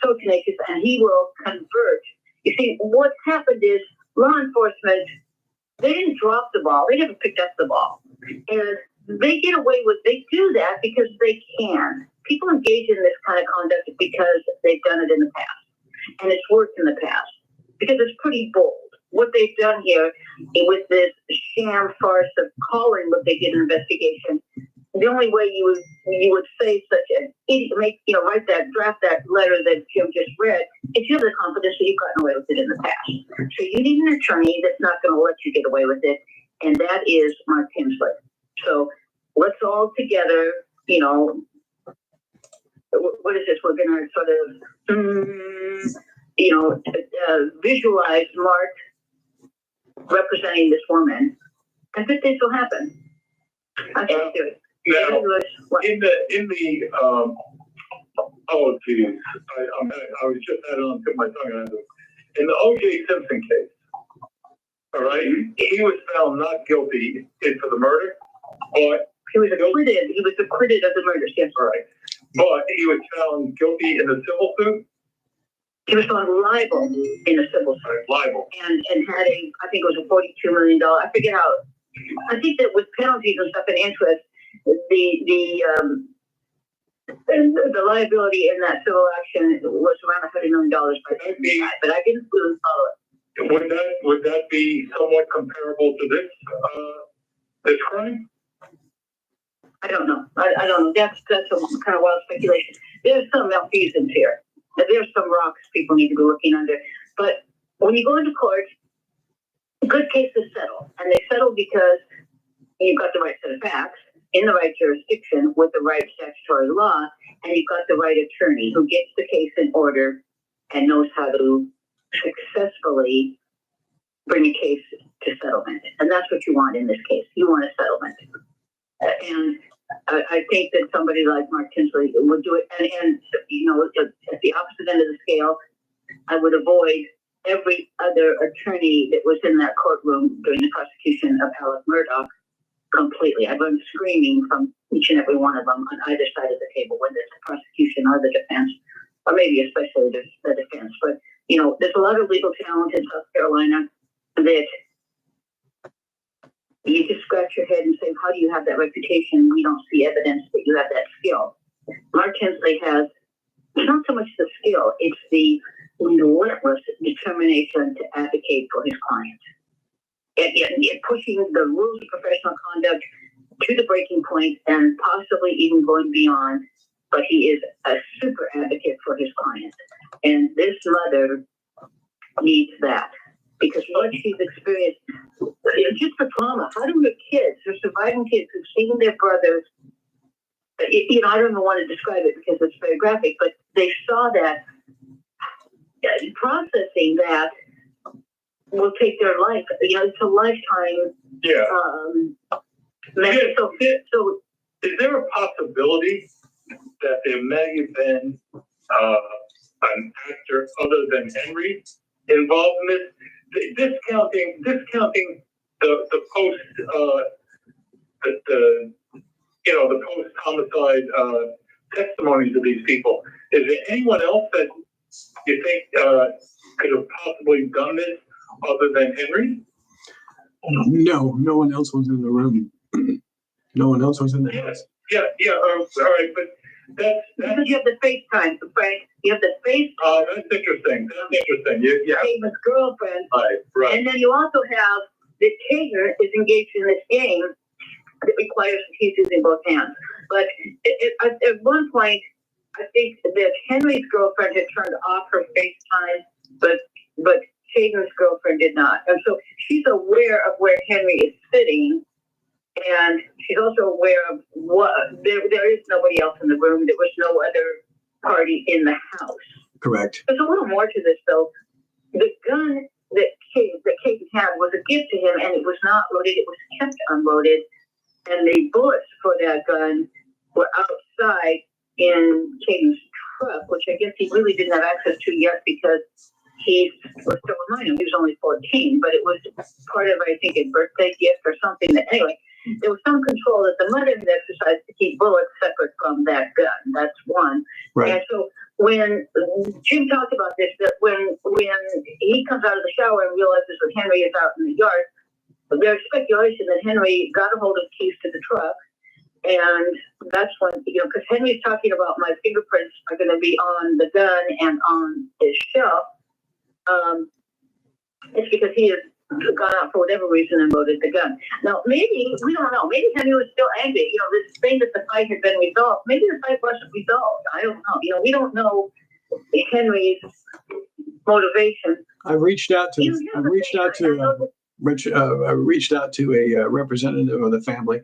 so tenacious, and he will convert. You see, what's happened is law enforcement, they didn't drop the ball. They never picked up the ball. And they do that because they can. People engage in this kind of conduct because they've done it in the past. And it's worked in the past. Because it's pretty bold. What they've done here with this sham farce of calling what they did an investigation, the only way you would say such an idiot, draft that letter that Jim just read, is you have the confidence that you've gotten away with it in the past. So you need an attorney that's not going to let you get away with it, and that is Mark Tinsley. So let's all together, what is this? We're going to sort of, visualize Mark representing this woman, and good things will happen. I can't do it. Now, oh geez, I was just adding on to my tongue. In the O.J. Simpson case, all right, he was found not guilty for the murder, but he was acquitted. He was acquitted of the murders. Yes, right. But he was found guilty in the civil suit. He was found liable in a civil suit. Liable. And had I think it was a $42 million. I forget how. I think that with penalties and stuff and interest, the liability in that civil action was around $100 million. But I didn't really follow it. Would that be somewhat comparable to this crime? I don't know. I don't know. That's some kind of wild speculation. There's some malfeasance here. There's some rocks people need to be looking under. But when you go into court, good cases settle. And they settle because you've got the right set of facts in the right jurisdiction with the right statutory law, and you've got the right attorney who gets the case in order and knows how to successfully bring a case to settlement. And that's what you want in this case. You want a settlement. And I think that somebody like Mark Tinsley would do it. And at the opposite end of the scale, I would avoid every other attorney that was in that courtroom during the prosecution of Alec Murdaugh completely. I've been screaming from each and every one of them on either side of the table, whether it's the prosecution or the defense, or maybe especially the defense. But, there's a lot of legal talent in South Carolina that you just scratch your head and say, how do you have that reputation? We don't see evidence that you have that skill. Mark Tinsley has not so much the skill, it's the relentless determination to advocate for his client. And pushing the rules of professional conduct to the breaking point and possibly even going beyond. But he is a super advocate for his client. And this mother needs that. Because what she's experienced, just the trauma. How do her kids, her surviving kids who've seen their brothers, I don't even want to describe it because it's very graphic, but they saw that, processing that will take their life. It's a lifetime. Yeah. Message. So Is there a possibility that there may have been an actor other than Henry involved in this? Discounting the post the post homicide testimonies of these people. Is there anyone else that you think could have possibly done this other than Henry? No one else was in the room. No one else was in the house. Yeah. All right, but that's because you have the FaceTime, Frank. You have the FaceTime. that's interesting. You have Caden's girlfriend. right. And then you also have that Caden is engaged in this game that requires he's using both hands. But at one point, I think that Henry's girlfriend had turned off her FaceTime, but Caden's girlfriend did not. And so she's aware of where Henry is sitting, and she's also aware of what there is nobody else in the room. There was no other party in the house. Correct. There's a little more to this, though. The gun that Caden had was a gift to him, and it was not loaded. It was kept unloaded, and the bullets for that gun were outside in Caden's truck, which I guess he really didn't have access to yet because he was still a minor. He was only 14, but it was part of, I think, a birthday gift or something. That there was some control that the mother had exercised to keep bullets separate from that gun. That's one. Right. And so when Jim talked about this, that when he comes out of the shower and realizes that Henry is out in the yard, there's speculation that Henry got a hold of keys to the truck. And that's when, because Henry's talking about my fingerprints are going to be on the gun and on his shelf. It's because he has gone out for whatever reason and loaded the gun. Now, maybe, we don't know. Maybe Henry was still angry. This thing that the fight had been resolved. Maybe the fight wasn't resolved. I don't know. We don't know Henry's motivation. I reached out to a representative of the family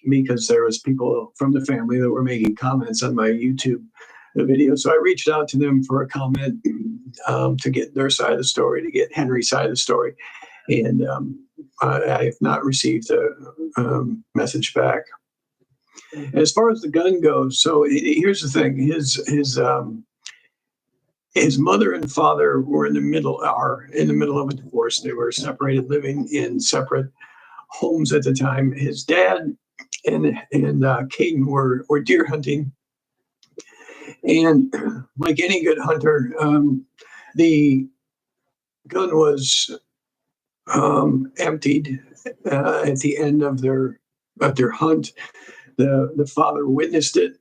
because there was people from the family that were making comments on my YouTube video. So I reached out to them for a comment to get their side of the story, to get Henry's side of the story. And I have not received a message back. As far as the gun goes, so here's the thing. His mother and father were in the middle of a divorce. They were separated, living in separate homes at the time. His dad and Kaden were deer hunting. And like any good hunter, the gun was emptied at the end of their hunt. The father witnessed it.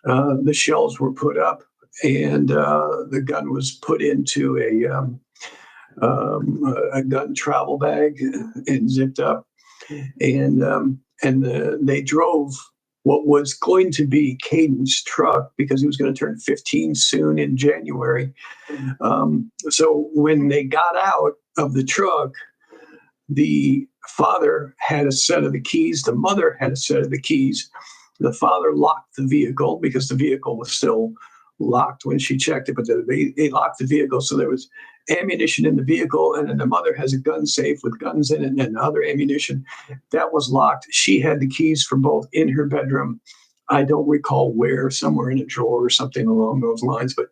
The shells were put up, and the gun was put into a gun travel bag and zipped up. And they drove what was going to be Caden's truck because he was going to turn 15 soon in January. So when they got out of the truck, the father had a set of the keys. The mother had a set of the keys. The father locked the vehicle because the vehicle was still locked when she checked it, but they locked the vehicle. So there was ammunition in the vehicle, and then the mother has a gun safe with guns in it and other ammunition that was locked. She had the keys for both in her bedroom. I don't recall where, somewhere in a drawer or something along those lines. But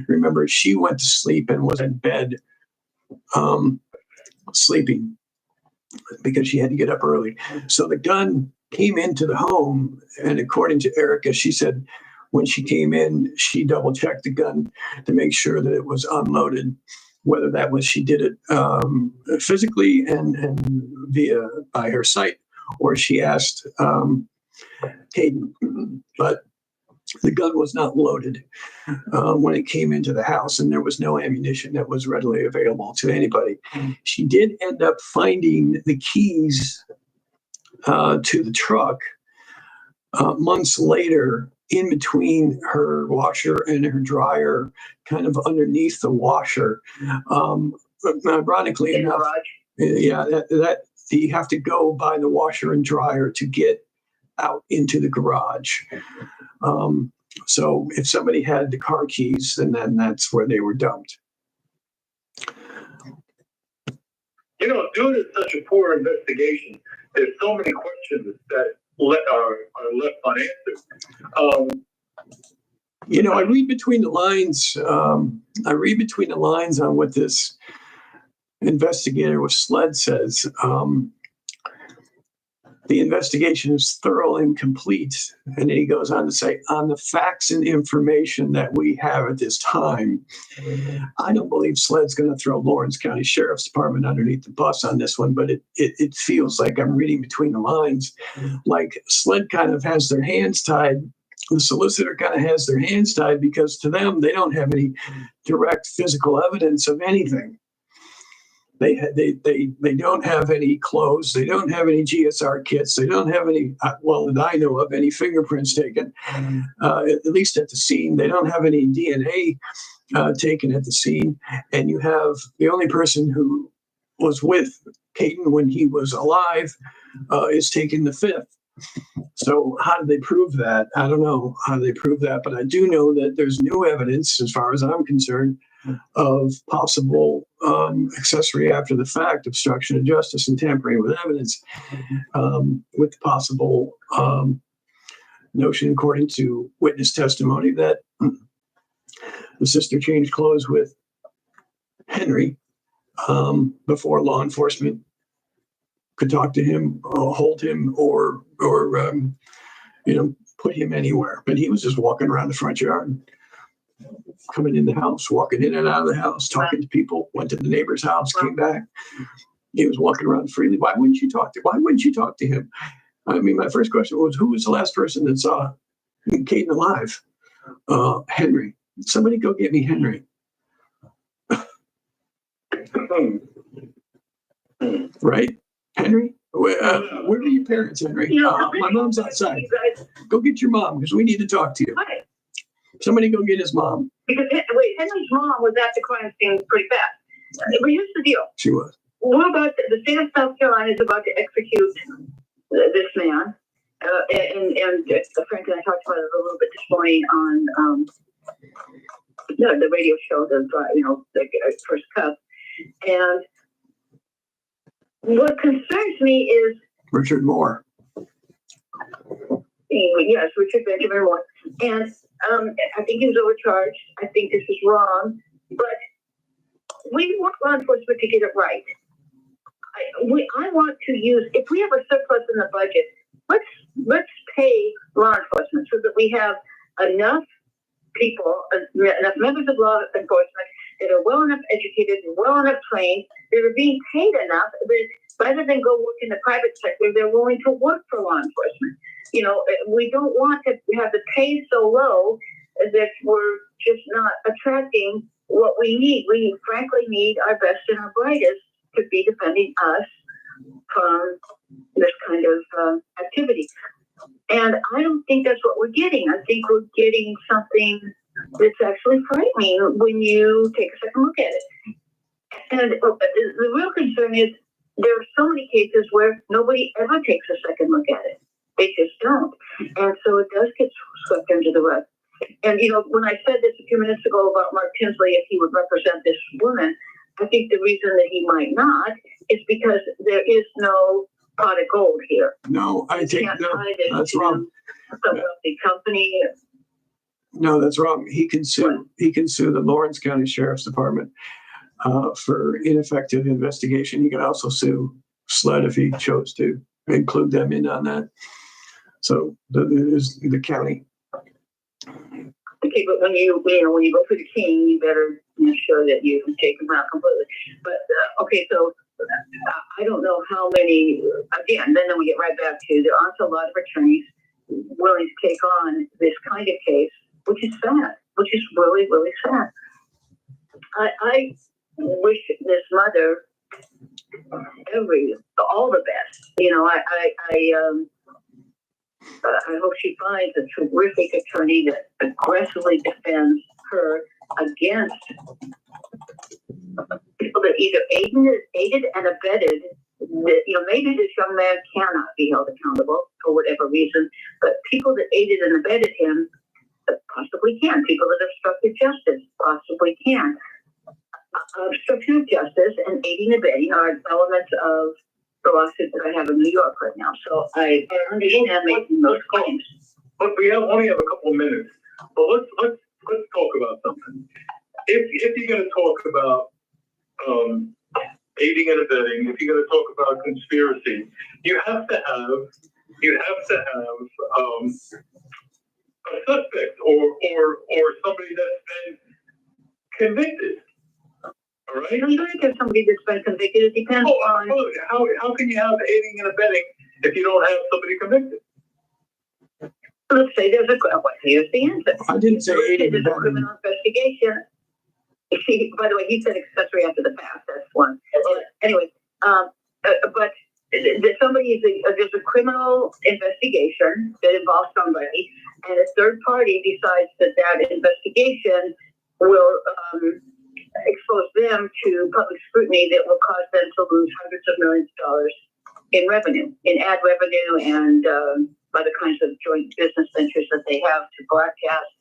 remember, she went to sleep and was in bed sleeping because she had to get up early. So the gun came into the home, and according to Erica, she said when she came in, she double-checked the gun to make sure that it was unloaded. Whether that was she did it physically and by her sight, or she asked Kaden. But the gun was not loaded when it came into the house, and there was no ammunition that was readily available to anybody. She did end up finding the keys to the truck months later, in between her washer and her dryer, kind of underneath the washer. Ironically enough, that you have to go by the washer and dryer to get out into the garage. So if somebody had the car keys, then that's where they were dumped. due to such a poor investigation, there's so many questions that are left unanswered. I read between the lines. On what this investigator with SLED says. The investigation is thorough and complete. And then he goes on to say, on the facts and information that we have at this time, I don't believe SLED's going to throw Lawrence County Sheriff's Department underneath the bus on this one, but it feels like I'm reading between the lines. Like SLED kind of has their hands tied. The solicitor kind of has their hands tied because to them, they don't have any direct physical evidence of anything. They don't have any clothes. They don't have any GSR kits. They don't have any, that I know of, any fingerprints taken, at least at the scene. They don't have any DNA taken at the scene. And you have the only person who was with Kaden when he was alive is taking the fifth. So how do they prove that? I don't know how they prove that, but I do know that there's new evidence, as far as I'm concerned, of possible accessory after the fact, obstruction of justice, and tampering with evidence, with the possible notion, according to witness testimony, that the sister changed clothes with Henry before law enforcement could talk to him, hold him, or put him anywhere. But he was just walking around the front yard, coming in the house, walking in and out of the house, talking to people, went to the neighbor's house, came back. He was walking around freely. Why wouldn't you talk to him? I mean, my first question was, who was the last person that saw Kaden alive? Henry. Somebody go get me Henry. Right? Henry? Where are your parents, Henry? My mom's outside. Go get your mom, because we need to talk to you. Somebody go get his mom. Because Henry's mom was at the crime scene pretty fast. But here's the deal. She was. What about the state of South Carolina is about to execute this man, and Frank and I talked about it a little bit this morning on the radio show, the First Cup. And what concerns me is Richard Moore. Yes, Richard Benjamin Moore. And I think he was overcharged. I think this is wrong. But we want law enforcement to get it right. I want to use, if we have a surplus in the budget, let's pay law enforcement so that we have enough people, enough members of law enforcement that are well enough educated and well enough trained, that are being paid enough that rather than go work in the private sector, they're willing to work for law enforcement. We don't want to have the pay so low that we're just not attracting what we need. We frankly need our best and our brightest to be defending us from this kind of activity. And I don't think that's what we're getting. I think we're getting something that's actually frightening when you take a second look at it. And the real concern is there are so many cases where nobody ever takes a second look at it. They just don't. And so it does get swept under the rug. And, when I said this a few minutes ago about Mark Tinsley, if he would represent this woman, I think the reason that he might not is because there is no pot of gold here. No, that's wrong. Some wealthy company. No, that's wrong. He can sue. He can sue the Lawrence County Sheriff's Department for ineffective investigation. He can also sue SLED if he chose to include them in on that. So the county. Okay, but when you go for the king, you better make sure that you take them out completely. But okay, so I don't know how many. Again, then we get right back to there aren't a lot of attorneys willing to take on this kind of case, which is sad, which is really, really sad. I wish this mother all the best. I hope she finds a terrific attorney that aggressively defends her against people that either aided and abetted. Maybe this young man cannot be held accountable for whatever reason, but people that aided and abetted him possibly can. People that obstructed justice possibly can. obstruction of justice and aiding and abetting are elements of the lawsuit that I have in New York right now. So I understand making those claims. But we only have a couple of minutes. So let's talk about something. If you're going to talk about aiding and abetting, if you're going to talk about conspiracy, you have to have a suspect or somebody that's been convicted. All right. I'm sure there's somebody that's been convicted. It depends on how can you have aiding and abetting if you don't have somebody convicted? Let's say there's here's the answer. I didn't say aiding and There's a abetting. criminal investigation. By the way, he said accessory after the fact. That's one. Anyway, but there's a criminal investigation that involves somebody, and a third party decides that investigation will expose them to public scrutiny that will cause them to lose hundreds of millions of dollars in revenue, in ad revenue, and other kinds of joint business ventures that they have to broadcast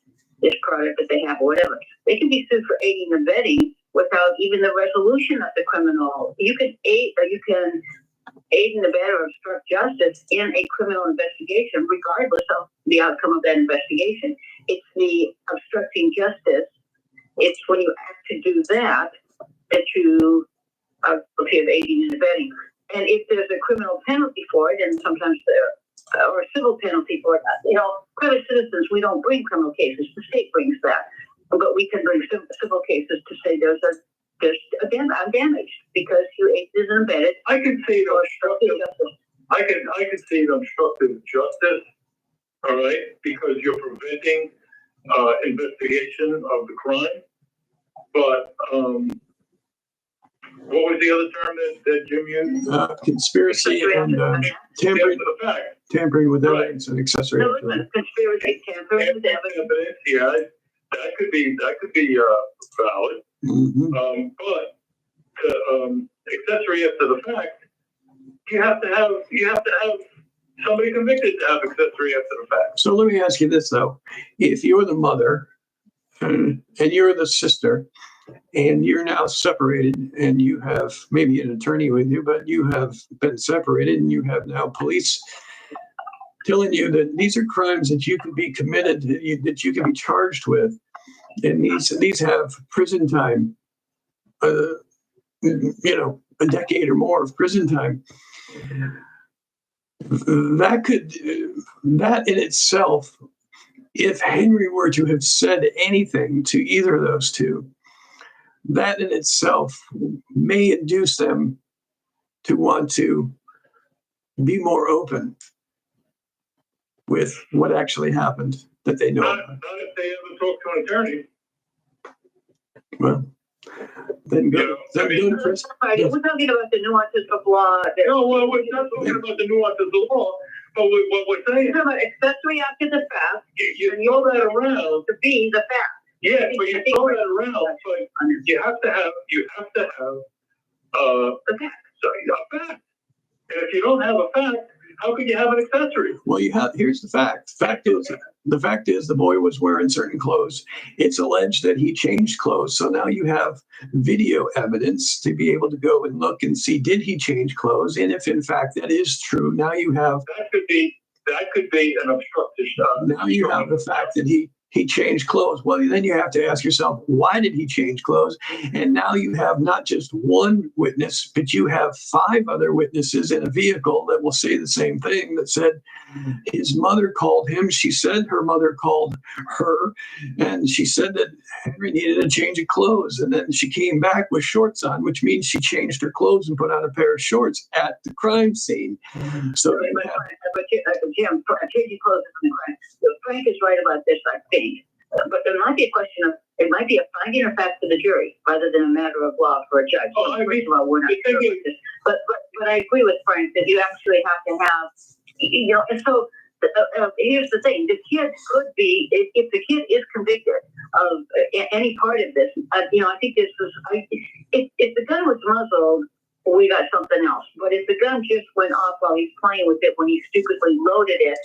this product that they have, or whatever. They can be sued for aiding and abetting without even the resolution of the criminal. You can aid and abet or obstruct justice in a criminal investigation, regardless of the outcome of that investigation. It's the obstructing justice. It's when you act to do that you are guilty of aiding and abetting. And if there's a criminal penalty for it, and sometimes or a civil penalty for it, private citizens, we don't bring criminal cases. The state brings that, but we can bring civil cases to say I'm damaged because you aided and abetted. I can see the obstructive justice. I can see the obstructive justice. All right, because you're preventing investigation of the crime. But what was the other term that Jim used? Conspiracy and tampering with evidence and accessory. Conspiracy, tampering with evidence. Yeah, that could be valid. Mm-hmm. But accessory after the fact, you have to have somebody convicted to have accessory after the fact. So let me ask you this though: if you're the mother and you're the sister, and you're now separated, and you have maybe an attorney with you, but you have been separated, and you have now police telling you that these are crimes that you could be committed, that you can be charged with, and these have prison time, a decade or more of prison time. That in itself, if Henry were to have said anything to either of those two, that in itself may induce them to want to be more open with what actually happened that they know Not about. if they ever talk to an attorney. Well, then go to prison. We're talking about the nuances of law. No, well, we're not talking about the nuances of the law, but what we're saying You're talking about accessory after the fact, you throw that around. to be the fact. Yeah, but you throw that around, but you have to have The fact. a fact. And if you don't have a fact, how can you have an accessory? Well, here's the fact. The fact is the boy was wearing certain clothes. It's alleged that he changed clothes. So now you have video evidence to be able to go and look and see, did he change clothes? And if in fact that is true, now you have That could be an obstructive. now you have the fact that he changed clothes. Well, then you have to ask yourself, why did he change clothes? And now you have not just one witness, but you have 5 other witnesses in a vehicle that will say the same thing, that said his mother called him. She said her mother called her, and she said that Henry needed a change of clothes. And then she came back with shorts on, which means she changed her clothes and put on a pair of shorts at the crime scene. So But Jim, changing clothes is a crime. Frank is right about this, I think. But there might be a question of, it might be a finding of fact for the jury rather than a matter of law for a judge. Oh, I mean, First of all, we're not sure about this. But I agree with Frank that you actually have to have, and so here's the thing. The kid could be, if the kid is convicted of any part of this, I think this was, if the gun was muzzled, we got something else. But if the gun just went off while he's playing with it, when he stupidly loaded it,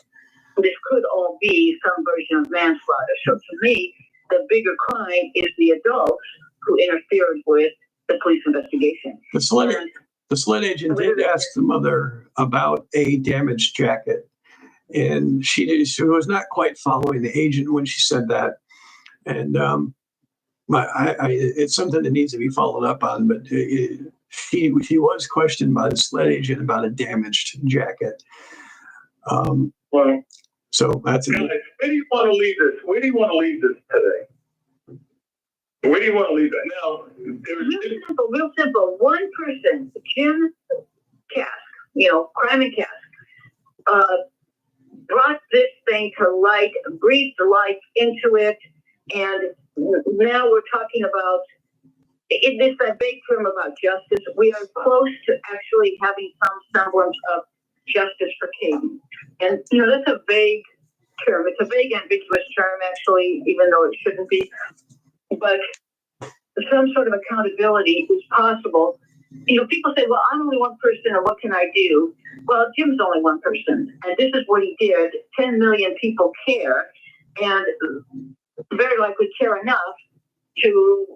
this could all be some version of manslaughter. So to me, the bigger crime is the adults who interfered with the police investigation. The SLED agent did ask the mother about a damaged jacket, and she was not quite following the agent when she said that. And it's something that needs to be followed up on. But she was questioned by the SLED agent about a damaged jacket. So that's it. Where do you want to leave this? Where do you want to leave this today? Where do you want to leave it? Now, real simple. One person, Jim Cask, Crime and Cask, brought this thing to light, breathed life into it, and now we're talking about this vague term about justice. We are close to actually having some semblance of justice for Kaden. And, that's a vague term. It's a vague, ambiguous term, actually, even though it shouldn't be. But some sort of accountability is possible. People say, well, I'm only one person, and what can I do? Well, Jim's only one person, and this is what he did. 10 million people care, and very likely care enough to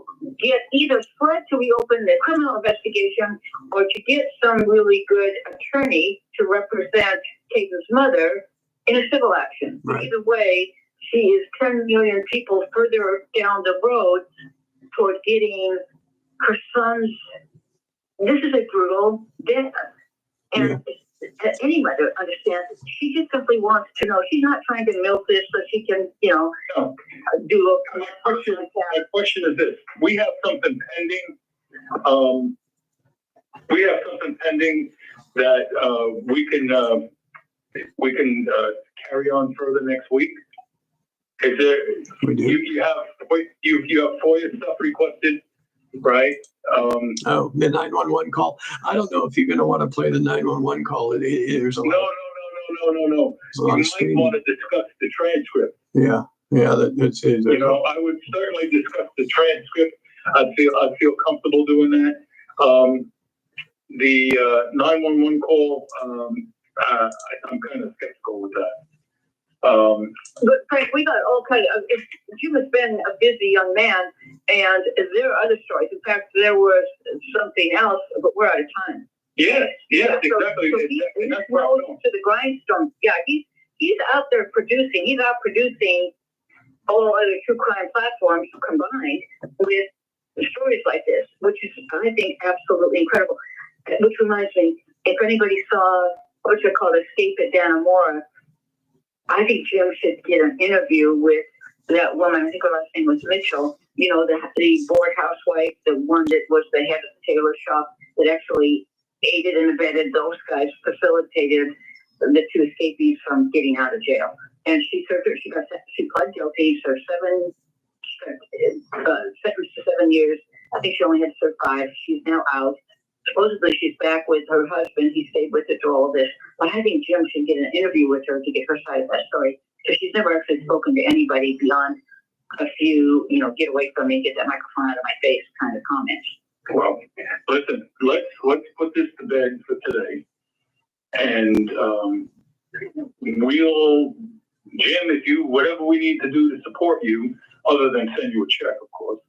get either SLED to reopen the criminal investigation or to get some really good attorney to represent Kaden's mother in a civil action. Right. Either way, she is 10 million people further down the road toward getting her son's. This is a brutal death. And any mother understands. She just simply wants to know. She's not trying to milk this so she can, do a question. My question is this: we have something pending. That we can carry on further next week. Is there? We do. You have FOIA stuff requested, right? The 911 call. I don't know if you're going to want to play the 911 call. There's a lot. No. You might want to discuss the transcript. Yeah, that's it. I would certainly discuss the transcript. I'd feel comfortable doing that. The 911 call, I'm kind of skeptical with that. But Frank, we got all kind of. Jim has been a busy young man, and there are other stories. In fact, there was something else, but we're out of time. Yes, exactly. So he's close to the grindstone. Yeah, he's out there producing. He's out producing all other true crime platforms combined with stories like this, which is, I think, absolutely incredible. Which reminds me, if anybody saw what's it called, Escape at Dannemora, I think Jim should get an interview with that woman. I think her last name was Mitchell. The board housewife, the one that was the head of the tailor shop that actually aided and abetted those guys, facilitated the two escapees from getting out of jail. And she pled guilty, served sentenced to 7 years. I think she only had to serve 5. She's now out. Supposedly she's back with her husband. He stayed with her through all this. But I think Jim should get an interview with her to get her side of that story, because she's never actually spoken to anybody beyond a few, get away from me, get that microphone out of my face kind of comments. Well, listen, let's put this to bed for today. And Jim, whatever we need to do to support you, other than send you a check, of course.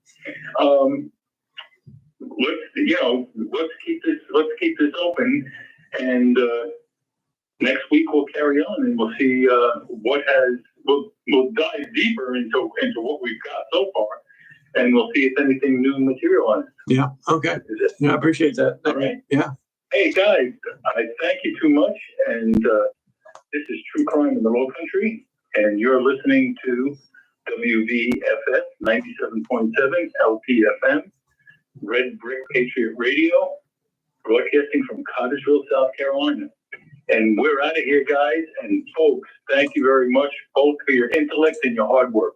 Let's keep this open, and next week we'll carry on, and we'll see we'll dive deeper into what we've got so far, and we'll see if anything new materializes. Yeah. Okay. Yeah, I appreciate that. All right. Yeah. Hey guys, I thank you too much, and this is True Crime in the Lowcountry, and you're listening to WVFF 97.7 LPFM, Red Brick Patriot Radio, broadcasting from Cottesville, South Carolina. And we're out of here, guys. And folks, thank you very much, both for your intellect and your hard work.